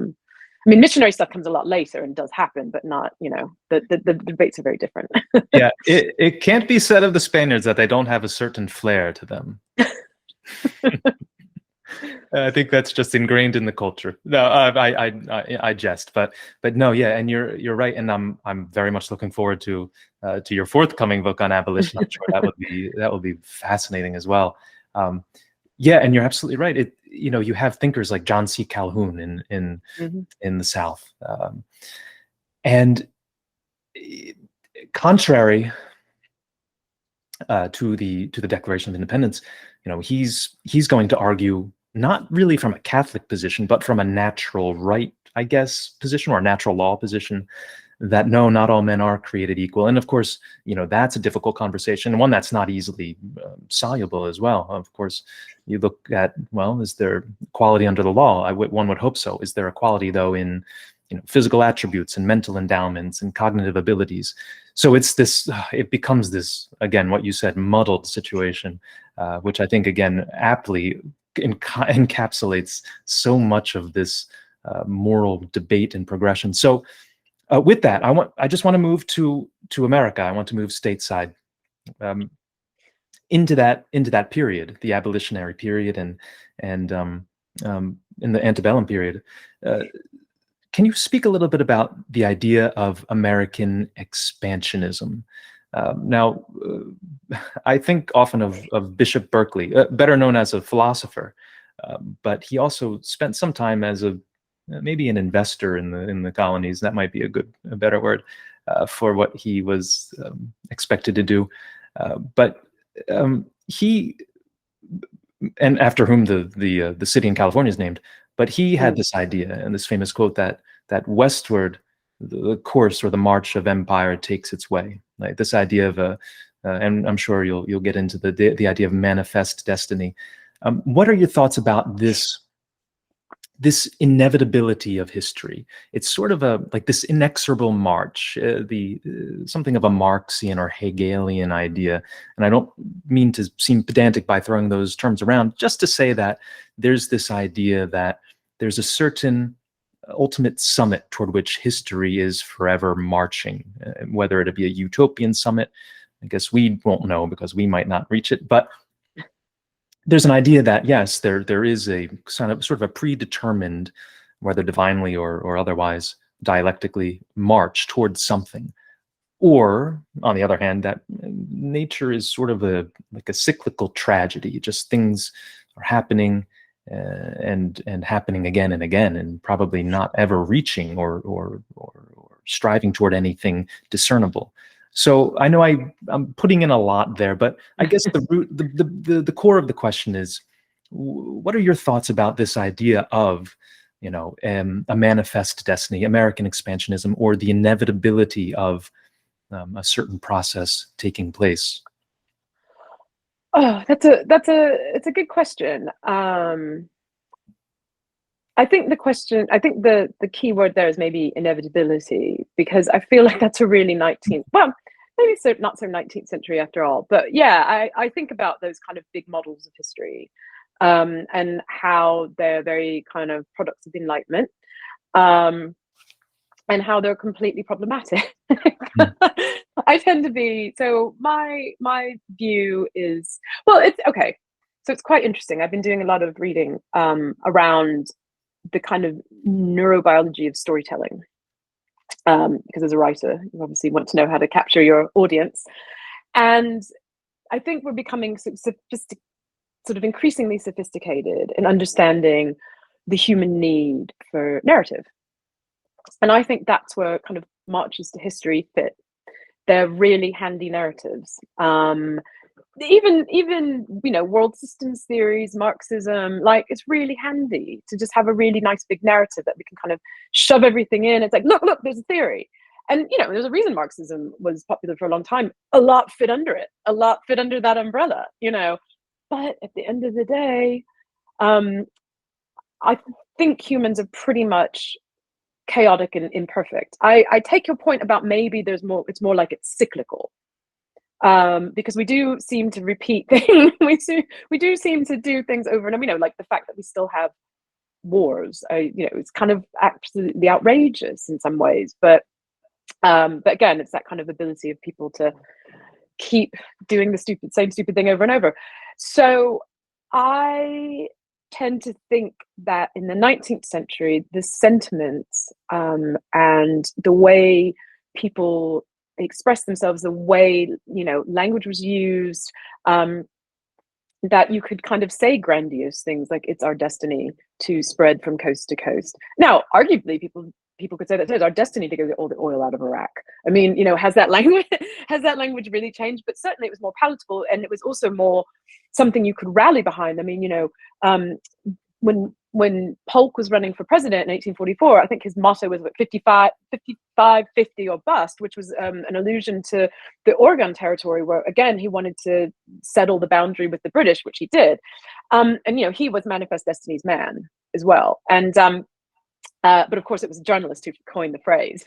mean, missionary stuff comes a lot later and does happen, but not, the debates are very different. Yeah, it can't be said of the Spaniards that they don't have a certain flair to them. I think that's just ingrained in the culture. No, I jest, but no, yeah, and you're right, and I'm very much looking forward to your forthcoming book on abolition. I'm sure that will be fascinating as well. Yeah, and you're absolutely right. You have thinkers like John C. Calhoun in the South, and contrary to the Declaration of Independence, he's going to argue not really from a Catholic position, but from a natural right, I guess, position, or a natural law position, that no, not all men are created equal. And of course, that's a difficult conversation, one that's not easily soluble as well. Of course, you look at, well, is there equality under the law? One would hope so. Is there equality, though, in physical attributes and mental endowments and cognitive abilities? So it becomes this, again, what you said, muddled situation, which I think, again, aptly encapsulates so much of this moral debate and progression. So with that, I just want to move to America. I want to move stateside into that period, the abolitionary period, and in the antebellum period. Can you speak a little bit about the idea of American expansionism? Now, I think often of Bishop Berkeley, better known as a philosopher, but he also spent some time as maybe an investor in the colonies. That might be a better word for what he was expected to do. But he, and after whom the city in California is named, but he had this idea and this famous quote that westward the course or the march of empire takes its way. Like this idea of and I'm sure you'll get into the idea of manifest destiny. What are your thoughts about this inevitability of history? It's sort of like this inexorable march, something of a Marxian or Hegelian idea. And I don't mean to seem pedantic by throwing those terms around, just to say that there's this idea that there's a certain ultimate summit toward which history is forever marching, whether it be a utopian summit. I guess we won't know because we might not reach it, but there's an idea that yes, there is a sort of a predetermined, whether divinely or otherwise, dialectically march towards something. Or on the other hand, that nature is sort of like a cyclical tragedy. Just things are happening and happening again and again, and probably not ever reaching or striving toward anything discernible. So I know I'm putting in a lot there, but I guess the core of the question is, what are your thoughts about this idea of, a manifest destiny, American expansionism, or the inevitability of a certain process taking place? Oh, it's a good question. I think the key word there is maybe inevitability, because I feel like that's a really 19th, well, maybe not so 19th century after all, but yeah, I think about those kind of big models of history, and how they're very kind of products of Enlightenment, and how they're completely problematic. I tend to be, so my view is, well, it's okay. So it's quite interesting. I've been doing a lot of reading around the kind of neurobiology of storytelling, because as a writer, you obviously want to know how to capture your audience. And I think we're becoming sort of increasingly sophisticated in understanding the human need for narrative. And I think that's where kind of marches to history fit. They're really handy narratives. Even world systems theories, Marxism, like it's really handy to just have a really nice big narrative that we can kind of shove everything in. It's like, look, there's a theory. And there's a reason Marxism was popular for a long time. A lot fit under it. A lot fit under that umbrella, But at the end of the day, I think humans are pretty much chaotic and imperfect. I take your point about maybe it's more like it's cyclical. Because we do seem to repeat things. we do seem to do things over and over. Like the fact that we still have wars. It's kind of absolutely outrageous in some ways. But again, it's that kind of ability of people to keep doing the same stupid thing over and over. So I tend to think that in the 19th century, the sentiments and the way people express themselves, the way language was used, that you could kind of say grandiose things like it's our destiny to spread from coast to coast. Now, arguably, people could say that it's our destiny to go get all the oil out of Iraq. I mean, has that language really changed? But certainly, it was more palatable, and it was also more something you could rally behind. I mean, when Polk was running for president in 1844, I think his motto was 55, 50 or bust, which was an allusion to the Oregon Territory, where again he wanted to settle the boundary with the British, which he did. And he was Manifest Destiny's man as well. And but of course, it was a journalist who coined the phrase.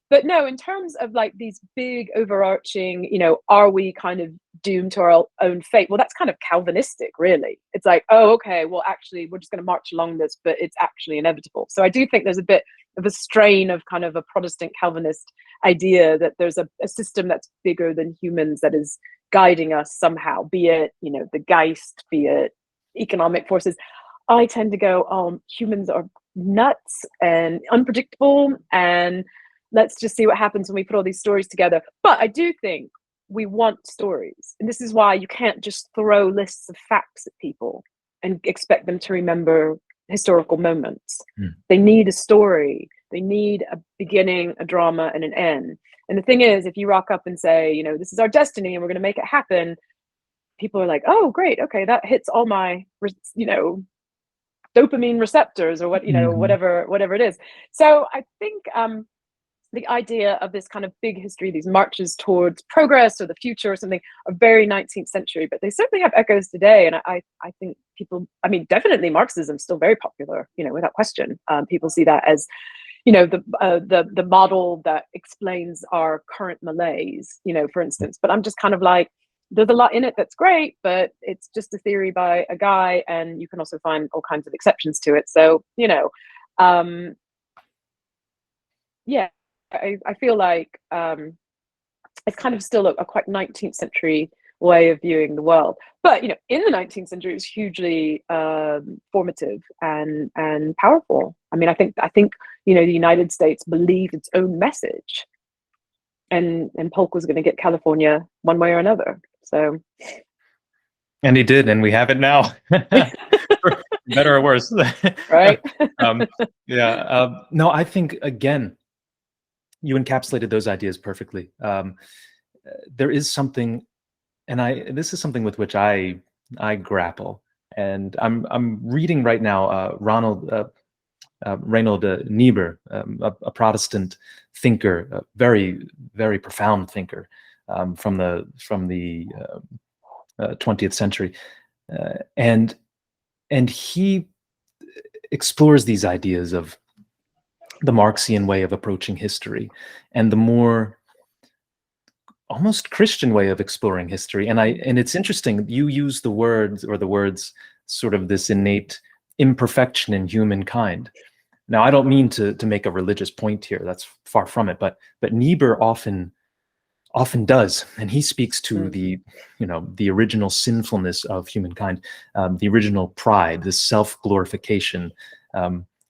But no, in terms of like these big overarching, are we kind of doomed to our own fate? Well, that's kind of Calvinistic, really. It's like, oh, okay, well, actually, we're just going to march along this, but it's actually inevitable. So I do think there's a bit of a strain of kind of a Protestant Calvinist idea that there's a system that's bigger than humans that is guiding us somehow, be it, the Geist, be it economic forces. I tend to go, humans are nuts and unpredictable, and let's just see what happens when we put all these stories together. But I do think we want stories, and this is why you can't just throw lists of facts at people and expect them to remember historical moments. They need a story. They need a beginning, a drama, and an end. And the thing is, if you rock up and say, you know, this is our destiny and we're going to make it happen, people are like, oh, great, okay, that hits all my, you know, dopamine receptors, or what, you know, whatever it is. So I think the idea of this kind of big history, these marches towards progress or the future or something, are very 19th century, but they certainly have echoes today. And I think people, I mean, definitely Marxism is still very popular, you know, without question. People see that as, you know, the model that explains our current malaise, you know, for instance. But I'm just kind of like, there's a lot in it that's great, but it's just a theory by a guy, and you can also find all kinds of exceptions to it. So, you know, yeah, I feel like it's kind of still a quite 19th century way of viewing the world. But, you know, in the 19th century, it was hugely formative and powerful. I mean, I think, you know, the United States believed its own message, and Polk was going to get California one way or another. So, and he did, and we have it now, better or worse, right? No, I think, again, you encapsulated those ideas perfectly. There is something, and this is something with which I grapple, and I'm reading right now Reinhold Niebuhr, a Protestant thinker, a very, very profound thinker from the 20th century, and he explores these ideas of the Marxian way of approaching history and the more almost Christian way of exploring history. And it's interesting, you use the words sort of this innate imperfection in humankind. Now, I don't mean to make a religious point here, that's far from it, but Niebuhr often does, and he speaks to the original sinfulness of humankind, the original pride, this self-glorification,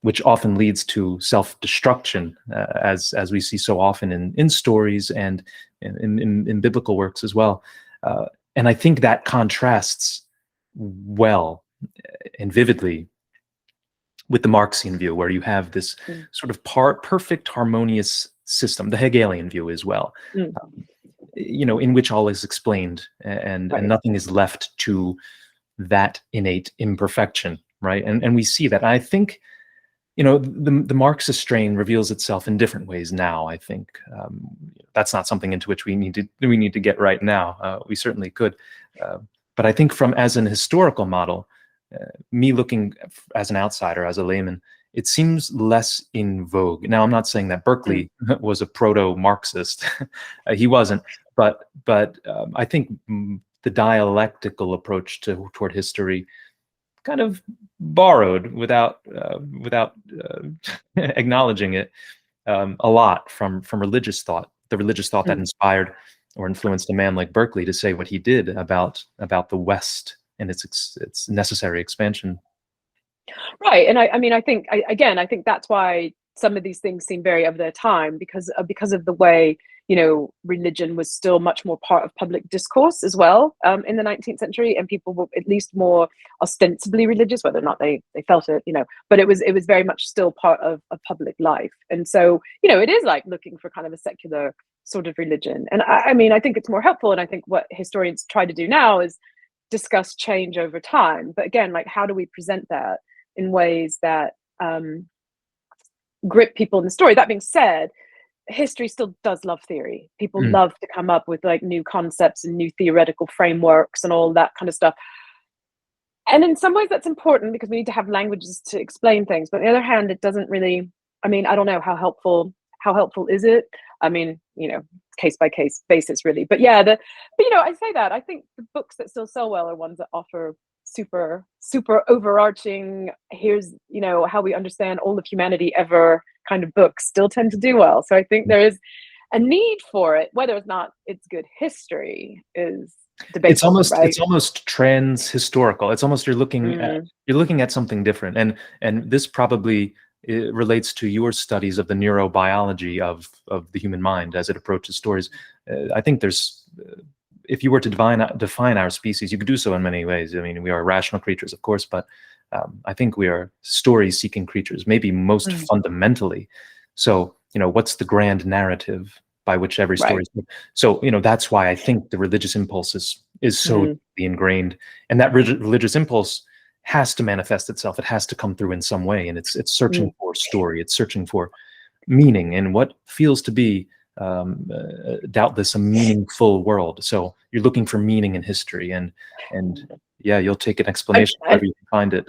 which often leads to self-destruction, as we see so often in stories and in biblical works as well. And I think that contrasts well and vividly with the Marxian view, where you have this sort of perfect harmonious system, the Hegelian view as well, you know, in which all is explained and nothing is left to that innate imperfection, right? And we see that. I think, you know, the Marxist strain reveals itself in different ways now. I think that's not something into which we need to get right now. We certainly could, but I think as an historical model, me looking as an outsider, as a layman, it seems less in vogue. Now, I'm not saying that Berkeley was a proto-Marxist. He wasn't, but I think the dialectical approach toward history kind of borrowed without acknowledging it a lot from religious thought, the religious thought that inspired or influenced a man like Berkeley to say what he did about the West and its necessary expansion. Right, and I mean, I think that's why some of these things seem very of their time, because of the way, you know, religion was still much more part of public discourse as well in the 19th century, and people were at least more ostensibly religious, whether or not they felt it, you know, but it was very much still part of public life. And so, you know, it is like looking for kind of a secular sort of religion. And I mean, I think it's more helpful, and I think what historians try to do now is discuss change over time. But again, like, how do we present that in ways that grip people in the story? That being said, history still does love theory. People love to come up with like new concepts and new theoretical frameworks and all that kind of stuff. And in some ways that's important, because we need to have languages to explain things. But on the other hand, it doesn't really, I mean, I don't know how helpful is it? I mean, you know, case by case basis really. But yeah, but you know, I say that, I think the books that still sell well are ones that offer super overarching, here's, you know, how we understand all of humanity ever kind of books still tend to do well. So I think there is a need for it. Whether or not it's good history is debatable. It's almost trans historical. It's almost you're looking at something different, and this probably it relates to your studies of the neurobiology of the human mind as it approaches stories. I think there's, if you were to define our species, you could do so in many ways. I mean, we are rational creatures, of course, but I think we are story-seeking creatures, maybe most fundamentally. So, what's the grand narrative by which every story is? So, that's why I think the religious impulse is so deeply ingrained, and that religious impulse has to manifest itself. It has to come through in some way, and it's searching for story. It's searching for meaning in what feels to be doubtless a meaningful world. So you're looking for meaning in history, and yeah, you'll take an explanation wherever you can find it.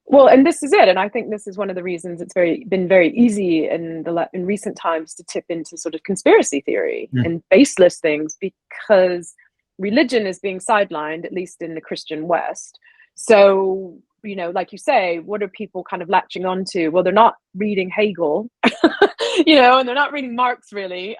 Well, and this is it, and I think this is one of the reasons it's been very easy in recent times to tip into sort of conspiracy theory and baseless things, because religion is being sidelined, at least in the Christian West. So, like you say, what are people kind of latching onto? Well, they're not reading Hegel, and they're not reading Marx really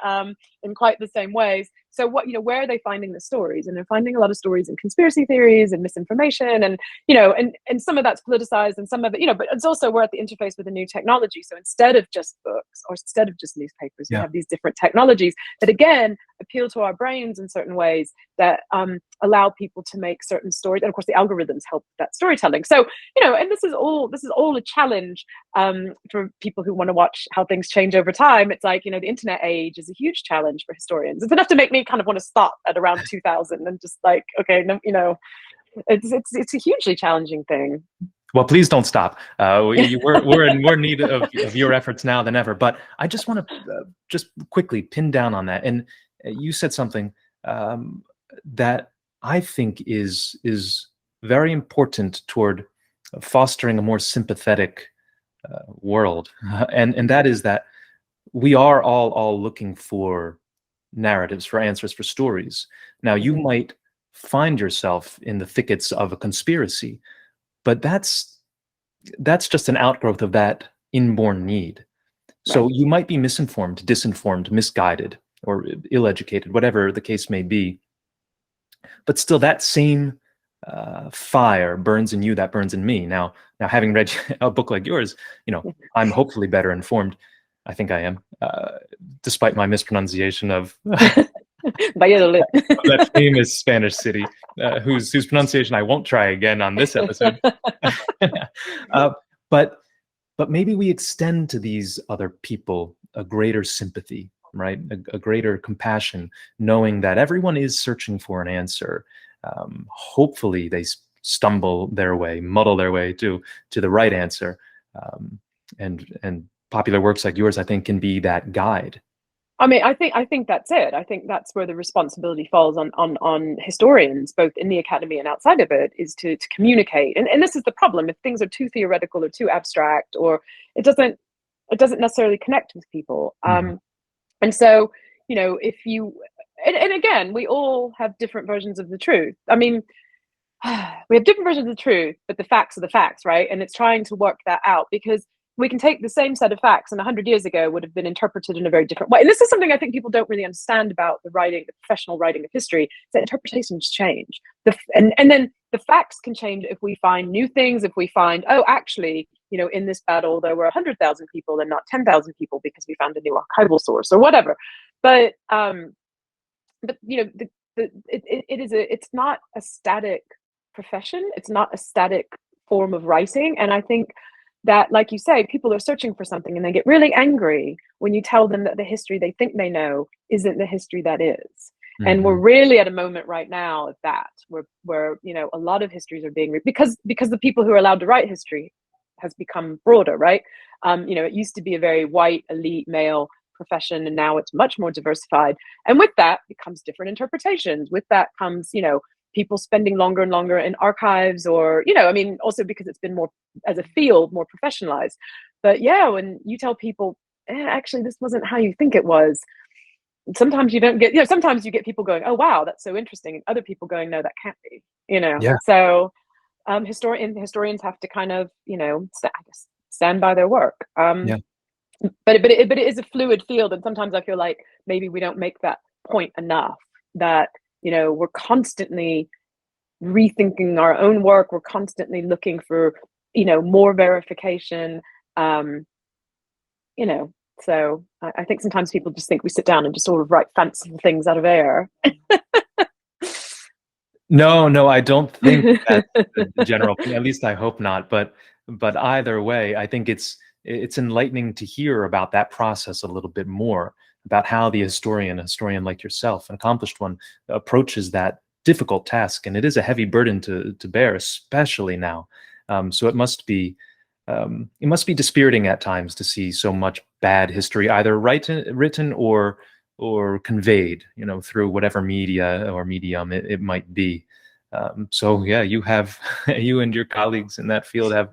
in quite the same ways. So where are they finding the stories? And they're finding a lot of stories in conspiracy theories and misinformation, and and some of that's politicized, and some of it, but it's also, we're at the interface with a new technology. So instead of just books, or instead of just newspapers, we have these different technologies that again appeal to our brains in certain ways, that allow people to make certain stories. And of course the algorithms help that storytelling. So, and this is all a challenge for people who want to watch how things change over time. It's like, the internet age is a huge challenge for historians. It's enough to make me kind of want to stop at around 2000 and just like, okay, no, it's a hugely challenging thing. Well, please don't stop. We're in more need of your efforts now than ever. But I just want to just quickly pin down on that. And you said something that I think is very important toward fostering a more sympathetic world, and that is that we are all looking for narratives, for answers, for stories. Now, you might find yourself in the thickets of a conspiracy, but that's just an outgrowth of that inborn need. So you might be misinformed, disinformed, misguided, or ill-educated, whatever the case may be, but still that same fire burns in you that burns in me. Now having read a book like yours, I'm hopefully better informed. I think I am, despite my mispronunciation of Valladolid. that famous Spanish city, whose pronunciation I won't try again on this episode. But maybe we extend to these other people a greater sympathy, right? A greater compassion, knowing that everyone is searching for an answer. Hopefully they stumble their way, muddle their way to the right answer. And popular works like yours, I think, can be that guide. I mean, I think that's it. I think that's where the responsibility falls on historians, both in the academy and outside of it, is to communicate. And this is the problem: if things are too theoretical or too abstract, or it doesn't necessarily connect with people. And so, if you and again, we all have different versions of the truth. I mean, we have different versions of the truth, but the facts are the facts, right? And it's trying to work that out, because we can take the same set of facts, and 100 years ago would have been interpreted in a very different way. And this is something I think people don't really understand about the professional writing of history, that interpretations change. And then the facts can change if we find new things, if we find, oh, actually, in this battle, there were 100,000 people and not 10,000 people because we found a new archival source or whatever. But it's not a static profession. It's not a static form of writing. And I think that, like you say, people are searching for something, and they get really angry when you tell them that the history they think they know isn't the history that is. And we're really at a moment right now of that, where a lot of histories are being because the people who are allowed to write history has become broader, right? It used to be a very white, elite, male profession, and now it's much more diversified. And with that becomes different interpretations. With that comes, people spending longer and longer in archives, or, also because it's been more, as a field, more professionalized. But yeah, when you tell people, actually, this wasn't how you think it was, sometimes you don't get, sometimes you get people going, oh, wow, that's so interesting. And other people going, no, that can't be, Yeah. So historians have to kind of, stand by their work. Yeah. But it is a fluid field. And sometimes I feel like maybe we don't make that point enough, that, we're constantly rethinking our own work. We're constantly looking for, more verification. So I think sometimes people just think we sit down and just sort of write fanciful things out of air. No, I don't think that's the general opinion. At least I hope not. But either way, I think it's enlightening to hear about that process a little bit more, about how the historian, a historian like yourself, an accomplished one, approaches that difficult task. And it is a heavy burden to bear, especially now. So it must be dispiriting at times to see so much bad history either written or conveyed, through whatever media or medium it might be. So yeah, you and your colleagues in that field have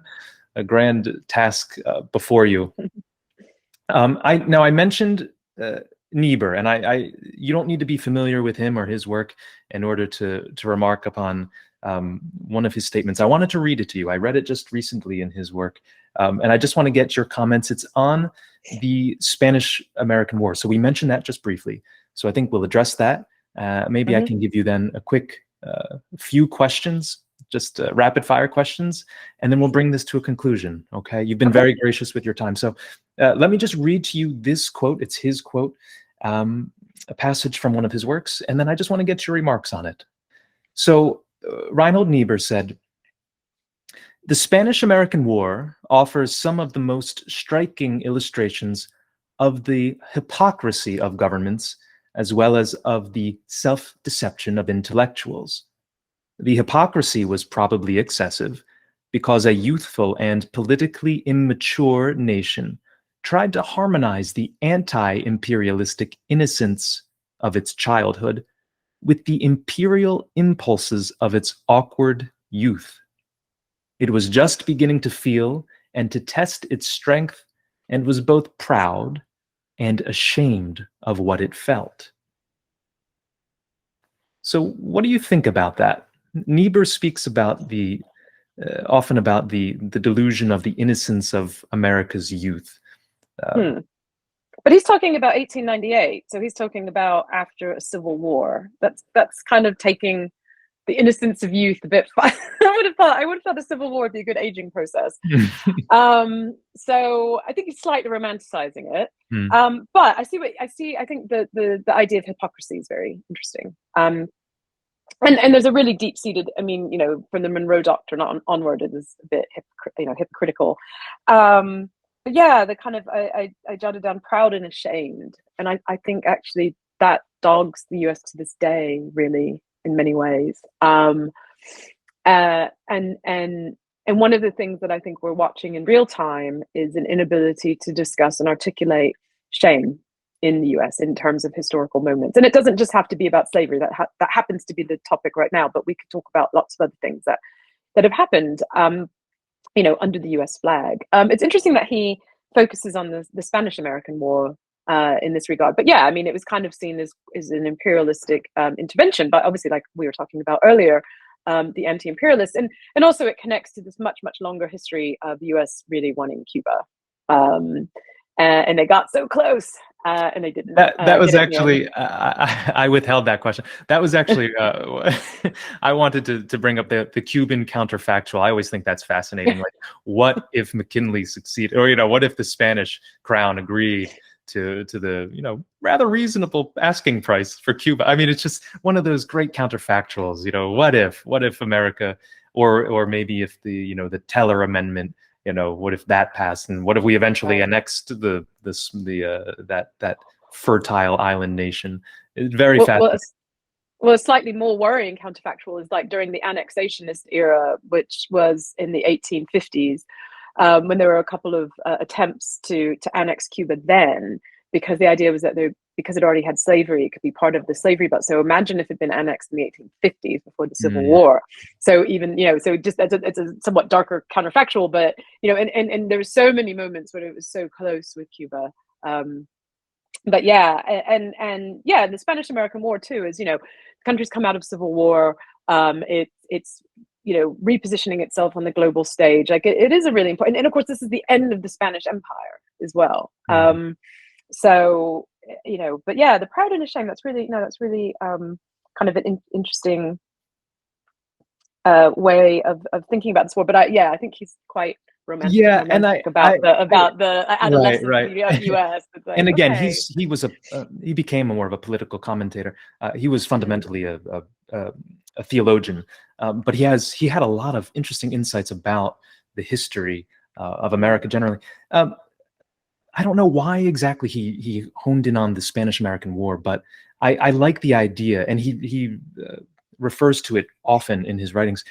a grand task before you. I mentioned Niebuhr, and you don't need to be familiar with him or his work in order to remark upon one of his statements. I wanted to read it to you. I read it just recently in his work, and I just want to get your comments. It's on the Spanish-American War. So we mentioned that just briefly. So I think we'll address that. Maybe I can give you then a quick few questions, just rapid fire questions, and then we'll bring this to a conclusion. Okay, you've been very gracious with your time. So let me just read to you this quote. It's his quote, a passage from one of his works, and then I just want to get your remarks on it. So Reinhold Niebuhr said, "The Spanish-American War offers some of the most striking illustrations of the hypocrisy of governments as well as of the self-deception of intellectuals. The hypocrisy was probably excessive because a youthful and politically immature nation tried to harmonize the anti-imperialistic innocence of its childhood with the imperial impulses of its awkward youth. It was just beginning to feel and to test its strength and was both proud and ashamed of what it felt." So what do you think about that? Niebuhr speaks about often about the delusion of the innocence of America's youth. But he's talking about 1898, so he's talking about after a civil war. That's kind of taking the innocence of youth a bit far. I would have thought a civil war would be a good aging process. So I think he's slightly romanticizing it. But I think the idea of hypocrisy is very interesting. And there's a really deep-seated, from the Monroe Doctrine onward, it is a bit hypocritical. But yeah, the kind of I jotted down proud and ashamed, and I think actually that dogs the US to this day, really, in many ways. And one of the things that I think we're watching in real time is an inability to discuss and articulate shame in the US in terms of historical moments. And it doesn't just have to be about slavery. That happens to be the topic right now, but we could talk about lots of other things that have happened, under the US flag. It's interesting that he focuses on the Spanish-American War in this regard. But yeah, it was kind of seen as an imperialistic intervention, but obviously, like we were talking about earlier, the anti-imperialist, and also it connects to this much longer history of the US really wanting Cuba, and they got so close, and they didn't. That was actually I withheld that question. That was actually I wanted to bring up the Cuban counterfactual. I always think that's fascinating. Like, what if McKinley succeeded, or what if the Spanish crown agreed to the rather reasonable asking price for Cuba? It's just one of those great counterfactuals. What if America, or maybe if the Teller Amendment, what if that passed, and what if we eventually annexed that fertile island nation? It's very fascinating. Well, a slightly more worrying counterfactual is like during the annexationist era, which was in the 1850s. When there were a couple of attempts to annex Cuba then, because the idea was that because it already had slavery, it could be part of the slavery belt. So imagine if it had been annexed in the 1850s before the Civil War. So even, so just it's a somewhat darker counterfactual, but, and there were so many moments when it was so close with Cuba. But yeah, and yeah, the Spanish-American War too is, countries come out of civil war. It's repositioning itself on the global stage. Like it is a really important, and of course this is the end of the Spanish Empire as well. So but yeah, the proud and ashamed, that's really kind of an interesting way of thinking about this war. But I think he's quite Yeah, and romantic about the adolescent right. US. It's like, And again, okay. he became more of a political commentator. He was fundamentally a theologian, but he had a lot of interesting insights about the history of America generally. I don't know why exactly he honed in on the Spanish-American War, but I like the idea, and he refers to it often in his writings.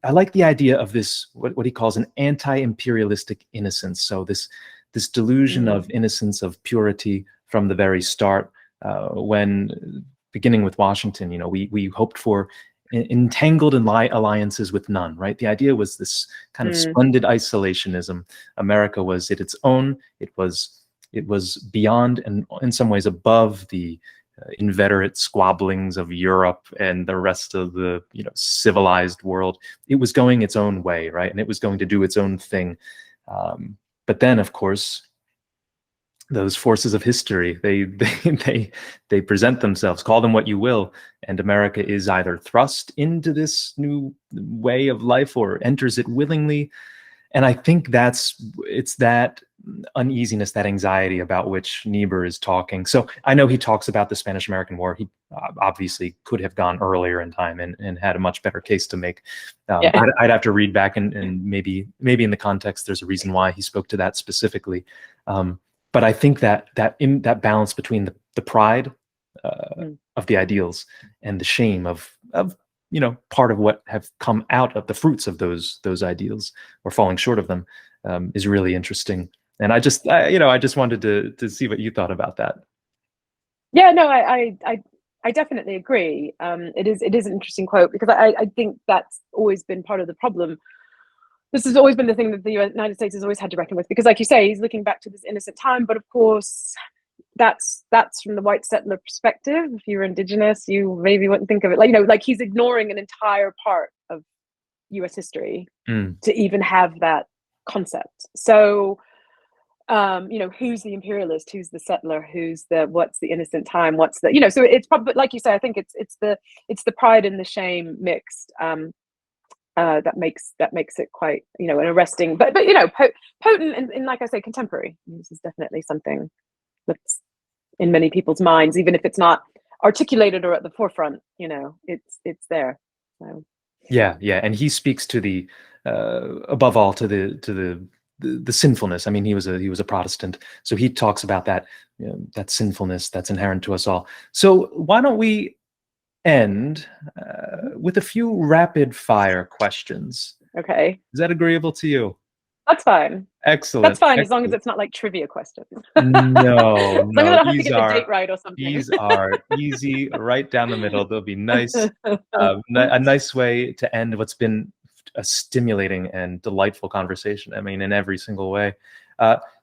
I like the idea of this what he calls an anti-imperialistic innocence. So this delusion of innocence, of purity from the very start. When beginning with Washington, we hoped for entangled in alliances with none. Right, the idea was this kind of splendid isolationism. America was its own. It was beyond and in some ways above the inveterate squabblings of Europe and the rest of the civilized world. It was going its own way, right, and it was going to do its own thing. But then, of course, those forces of history, they present themselves, call them what you will, and America is either thrust into this new way of life or enters it willingly. And I think it's that uneasiness, that anxiety about which Niebuhr is talking. So I know he talks about the Spanish-American War. He obviously could have gone earlier in time and had a much better case to make. I'd have to read back and maybe in the context there's a reason why he spoke to that specifically. But I think that balance between the pride of the ideals and the shame of part of what have come out of the fruits of those ideals or falling short of them is really interesting. And I just wanted to see what you thought about that. Yeah, no, I definitely agree. It is an interesting quote, because I think that's always been part of the problem. This has always been the thing that the United States has always had to reckon with, because, like you say, he's looking back to this innocent time, but of course that's from the white settler perspective. If you're indigenous, you maybe wouldn't think of it like he's ignoring an entire part of US history to even have that concept. So who's the imperialist, who's the settler, what's the innocent time, what's the so it's probably, like you say, I think it's the pride and the shame mixed that makes it quite an arresting but potent and like I say, contemporary. This is definitely something that's in many people's minds, even if it's not articulated or at the forefront. It's there. So yeah, and he speaks to the above all to the sinfulness. I mean, he was a Protestant, so he talks about that that sinfulness that's inherent to us all. So why don't we end with a few rapid fire questions? Okay, is that agreeable to you? That's fine. Excellent. That's fine, as long as it's not like trivia questions. No, as long as I don't have to get the date right or something. These are easy, right down the middle. They'll be nice, a nice way to end what's been a stimulating and delightful conversation. I mean, in every single way.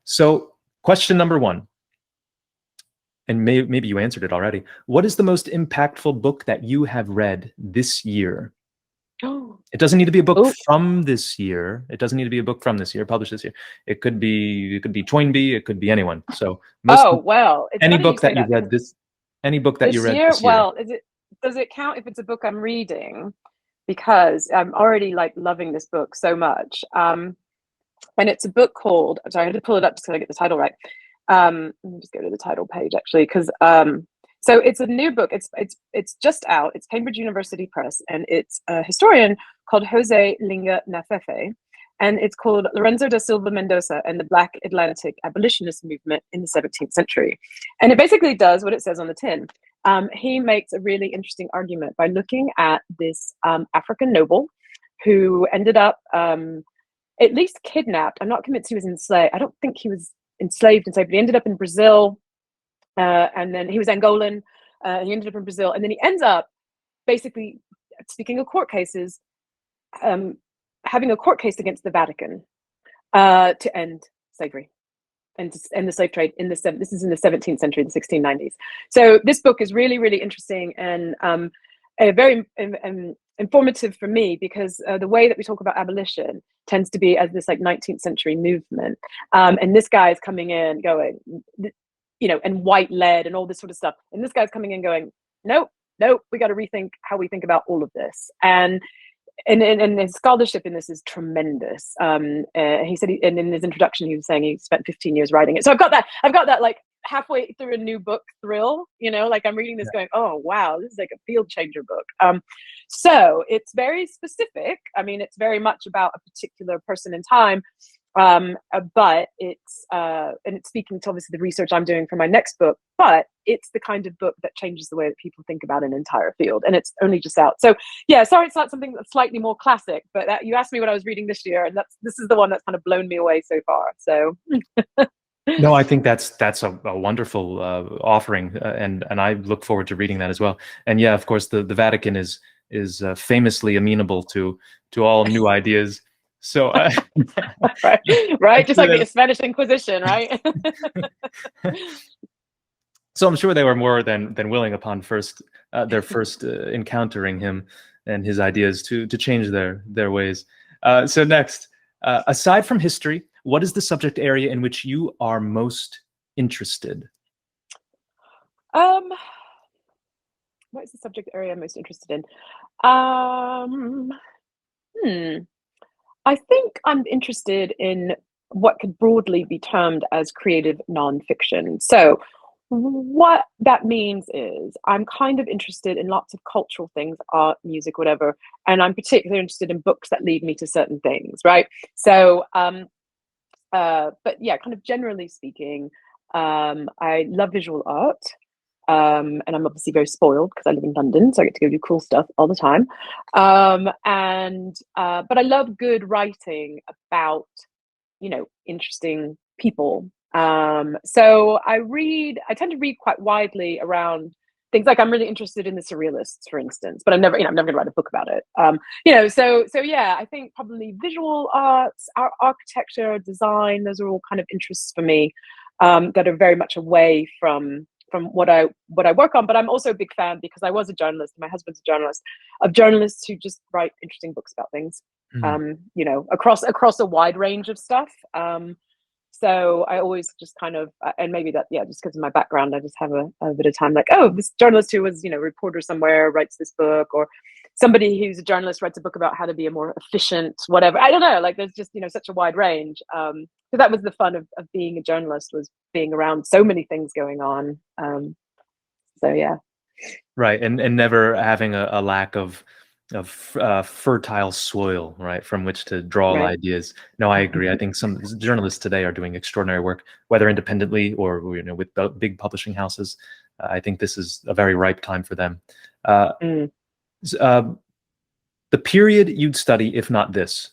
So, question number one, and maybe you answered it already. What is the most impactful book that you have read this year? It doesn't need to be a book from this year. It doesn't need to be a book from this year, published this year. It could be Toynbee. It could be anyone. So any book that you read any book that you read this year. Well, does it count if it's a book I'm reading? Because I'm already loving this book so much. And it's a book called. I'm sorry, I had to pull it up so I get the title right. Let me just go to the title page actually, because so it's a new book. It's just out. It's Cambridge University Press, and it's a historian called Jose Linga Nafefe, and it's called Lorenzo da Silva Mendoza and the Black Atlantic Abolitionist Movement in the 17th Century. And it basically does what it says on the tin. He makes a really interesting argument by looking at this African noble who ended up at least kidnapped. I'm not convinced he was enslaved. I don't think he was enslaved, but he ended up in Brazil. And then he was Angolan. He ended up in Brazil, and then he ends up basically, speaking of court cases, having a court case against the Vatican to end slavery and to end the slave trade this is in the 17th century, the 1690s. So this book is really, really interesting and very informative for me, because the way that we talk about abolition tends to be as this 19th century movement, and this guy is coming in going, and white lead and all this sort of stuff. And this guy's coming in going, nope, we got to rethink how we think about all of this. And and his scholarship in this is tremendous. He said, and in his introduction, he was saying he spent 15 years writing it. So I've got that like halfway through a new book thrill, like I'm reading this going, oh wow, this is like a field changer book. So it's very specific. I mean, it's very much about a particular person in time. But it's and it's speaking to obviously the research I'm doing for my next book, but it's the kind of book that changes the way that people think about an entire field, and it's only just out. So yeah, sorry, it's not something that's slightly more classic, but you asked me what I was reading this year, and this is the one that's kind of blown me away so far. So no, I think that's a wonderful offering, and I look forward to reading that as well. And yeah, of course, the Vatican is famously amenable to all new ideas. So right, just like the Spanish Inquisition, right? So I'm sure they were more than willing upon their first encountering him and his ideas to change their ways. So next, aside from history, what is the subject area in which you are most interested? What is the subject area I'm most interested in? I think I'm interested in what could broadly be termed as creative nonfiction. So what that means is I'm kind of interested in lots of cultural things, art, music, whatever, and I'm particularly interested in books that lead me to certain things, right? So, but yeah, kind of generally speaking, I love visual art. And I'm obviously very spoiled because I live in London, so I get to go do cool stuff all the time. But I love good writing about, interesting people. So I tend to read quite widely around things. Like I'm really interested in the surrealists, for instance, but I'm never going to write a book about it. So yeah, I think probably visual arts, architecture, design, those are all kind of interests for me, that are very much away from what I work on. But I'm also a big fan, because I was a journalist, my husband's a journalist, of journalists who just write interesting books about things, across a wide range of stuff. So I always just kind of, and maybe that, yeah, just because of my background, I just have a bit of time like, oh, this journalist who was, a reporter somewhere writes this book, or somebody who's a journalist writes a book about how to be a more efficient, whatever. I don't know, like there's just, such a wide range. So that was the fun of being a journalist, was being around so many things going on. So yeah. Right, and never having a lack of fertile soil, right, from which to draw ideas. No, I agree. I think some journalists today are doing extraordinary work, whether independently or with big publishing houses. I think this is a very ripe time for them. The period you'd study, if not this,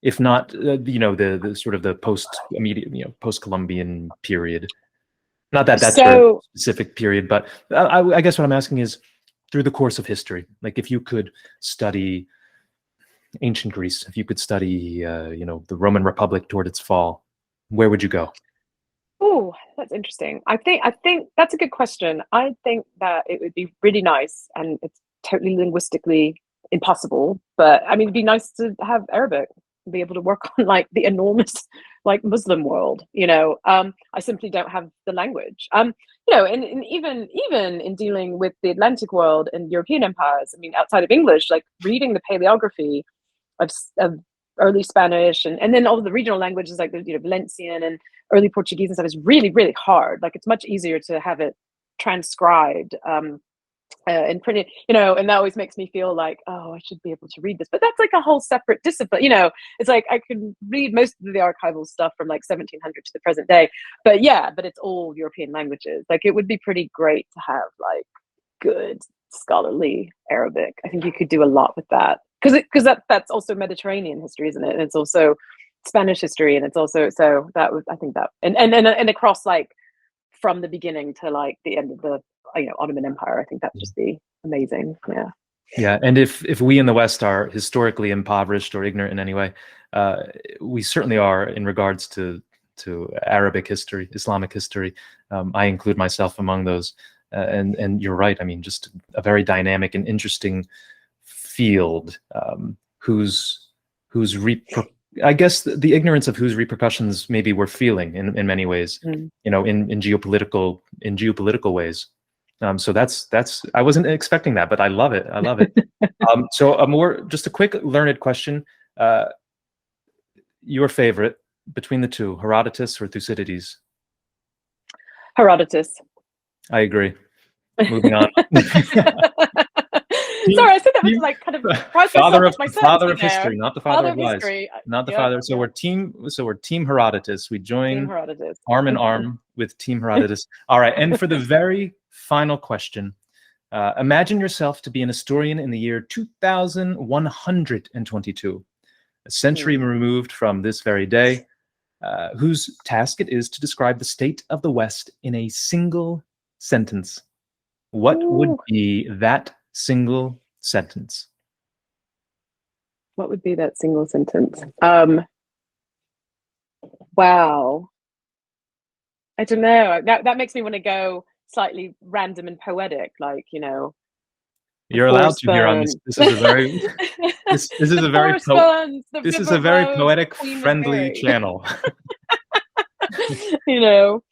if not the sort of the post-Columbian period. Not that that's your specific period, but I guess what I'm asking is, through the course of history, like if you could study ancient Greece, if you could study, the Roman Republic toward its fall, where would you go? Oh, that's interesting. I think that's a good question. I think that it would be really nice, and it's totally linguistically impossible, but I mean, it'd be nice to have Arabic, be able to work on like the enormous like Muslim world. I simply don't have the language. And even in dealing with the Atlantic world and European empires, I mean, outside of English, like reading the paleography of early Spanish and then all the regional languages like the Valencian and early Portuguese and stuff is really, really hard. Like it's much easier to have it transcribed and printed, and that always makes me feel like, oh, I should be able to read this, but that's like a whole separate discipline. It's like I could read most of the archival stuff from like 1700 to the present day, but it's all European languages. Like it would be pretty great to have like good scholarly Arabic. I think you could do a lot with that, because that's also Mediterranean history, isn't it? And it's also Spanish history, and it's also, so that was, I think that, and across like from the beginning to like the end of the Ottoman Empire. I think that'd just be amazing. Yeah, and if we in the West are historically impoverished or ignorant in any way, we certainly are in regards to Arabic history, Islamic history. I include myself among those. And you're right. I mean, just a very dynamic and interesting field, I guess the ignorance of whose repercussions maybe we're feeling in many ways, in geopolitical ways. So that's I wasn't expecting that, but I love it. I love it. So just a quick learned question. Your favorite between the two, Herodotus or Thucydides? Herodotus. I agree. Moving on. Sorry, I said that was like kind of father of history, not the father of lies. History. Not the father. So we're team Herodotus. We join Herodotus. arm in arm with team Herodotus. All right. And for the very final question, imagine yourself to be an historian in the year 2122, a century removed from this very day, whose task it is to describe the state of the West in a single sentence. What would be that single sentence? What would be that single sentence? Wow. I don't know. That makes me want to go slightly random and poetic, like, you know. You're allowed to here on this. This is a very this is a very poetic friendly channel. You know.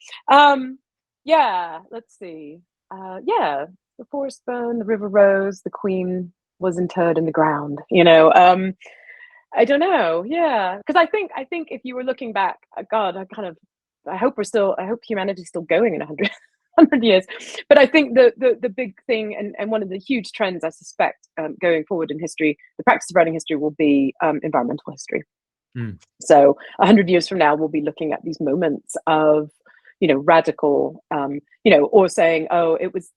Yeah, let's see. Yeah, the forest burned, the river rose, the queen was interred in the ground. You know, I don't know. Yeah, because I think if you were looking back, God, I hope humanity's still going in 100 years. But I think the big thing and one of the huge trends I suspect going forward in history, the practice of writing history will be environmental history. So 100 years from now, we'll be looking at these moments of, you know, radical, you know, or saying, oh, it was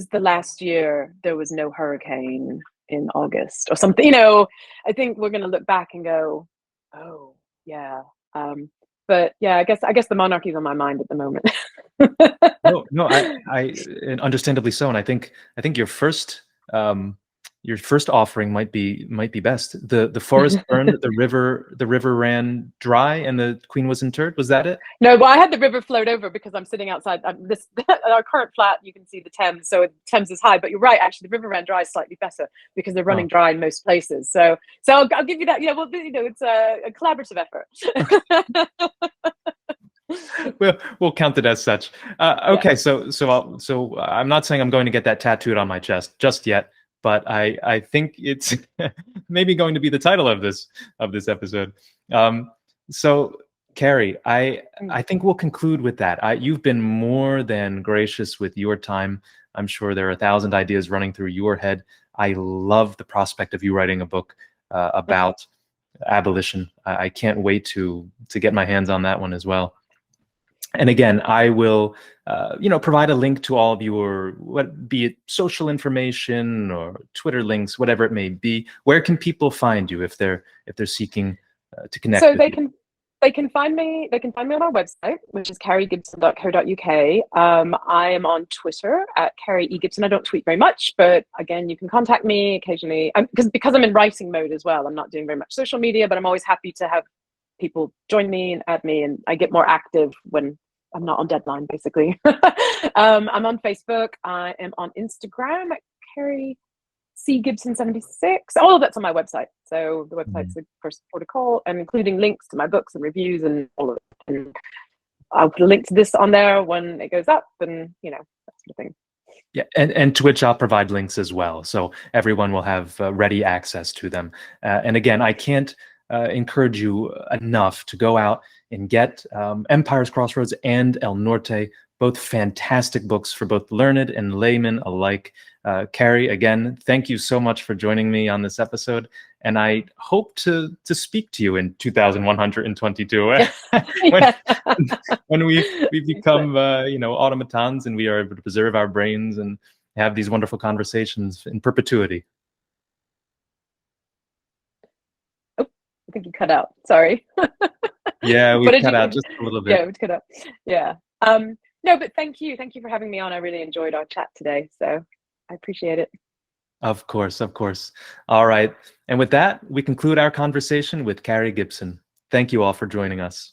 the last year there was no hurricane in August or something. You know, I think we're going to look back and go, oh yeah. But yeah, I guess the monarchy is on my mind at the moment. No, I understandably so, and I think your first offering might be best. The forest burned, the river ran dry, and the queen was interred. Was that it? No, but I had the river flowed over because I'm sitting outside this our current flat. You can see the Thames, so Thames is high. But you're right, actually, the river ran dry is slightly better because they're running dry in most places. So I'll give you that. Yeah, well, you know, it's a collaborative effort. We'll count it as such. Okay, yeah. So I'm not saying I'm going to get that tattooed on my chest just yet, but I think it's maybe going to be the title of this episode. So Carrie, I think we'll conclude with that. You've been more than gracious with your time. I'm sure there are 1,000 ideas running through your head. I love the prospect of you writing a book about abolition. I can't wait to get my hands on that one as well. And again, I will, provide a link to all of your, be it social information or Twitter links, whatever it may be. Where can people find you if they're seeking to connect? So they can find me on our website, which is carriegibson.co.uk. I am on Twitter at Carrie E. Gibson. I don't tweet very much, but again, you can contact me occasionally because I'm in writing mode as well. I'm not doing very much social media, but I'm always happy to have people join me and add me, and I get more active when I'm not on deadline, basically. I'm on Facebook. I am on Instagram at Carrie C. Gibson 76. All of that's on my website. So the website's the first protocol, and including links to my books and reviews and all of it. And I'll put a link to this on there when it goes up, and that sort of thing. Yeah, and to which I'll provide links as well, so everyone will have ready access to them. And again, I can't encourage you enough to go out and get Empire's Crossroads and El Norte, both fantastic books for both learned and laymen alike. Carrie, again, thank you so much for joining me on this episode, and I hope to speak to you in 2122 when we become automatons and we are able to preserve our brains and have these wonderful conversations in perpetuity. I think you cut out. Sorry. Yeah, we cut out just a little bit. Yeah, we cut out. Yeah. No, but thank you for having me on. I really enjoyed our chat today, so I appreciate it. Of course. All right. And with that, we conclude our conversation with Carrie Gibson. Thank you all for joining us.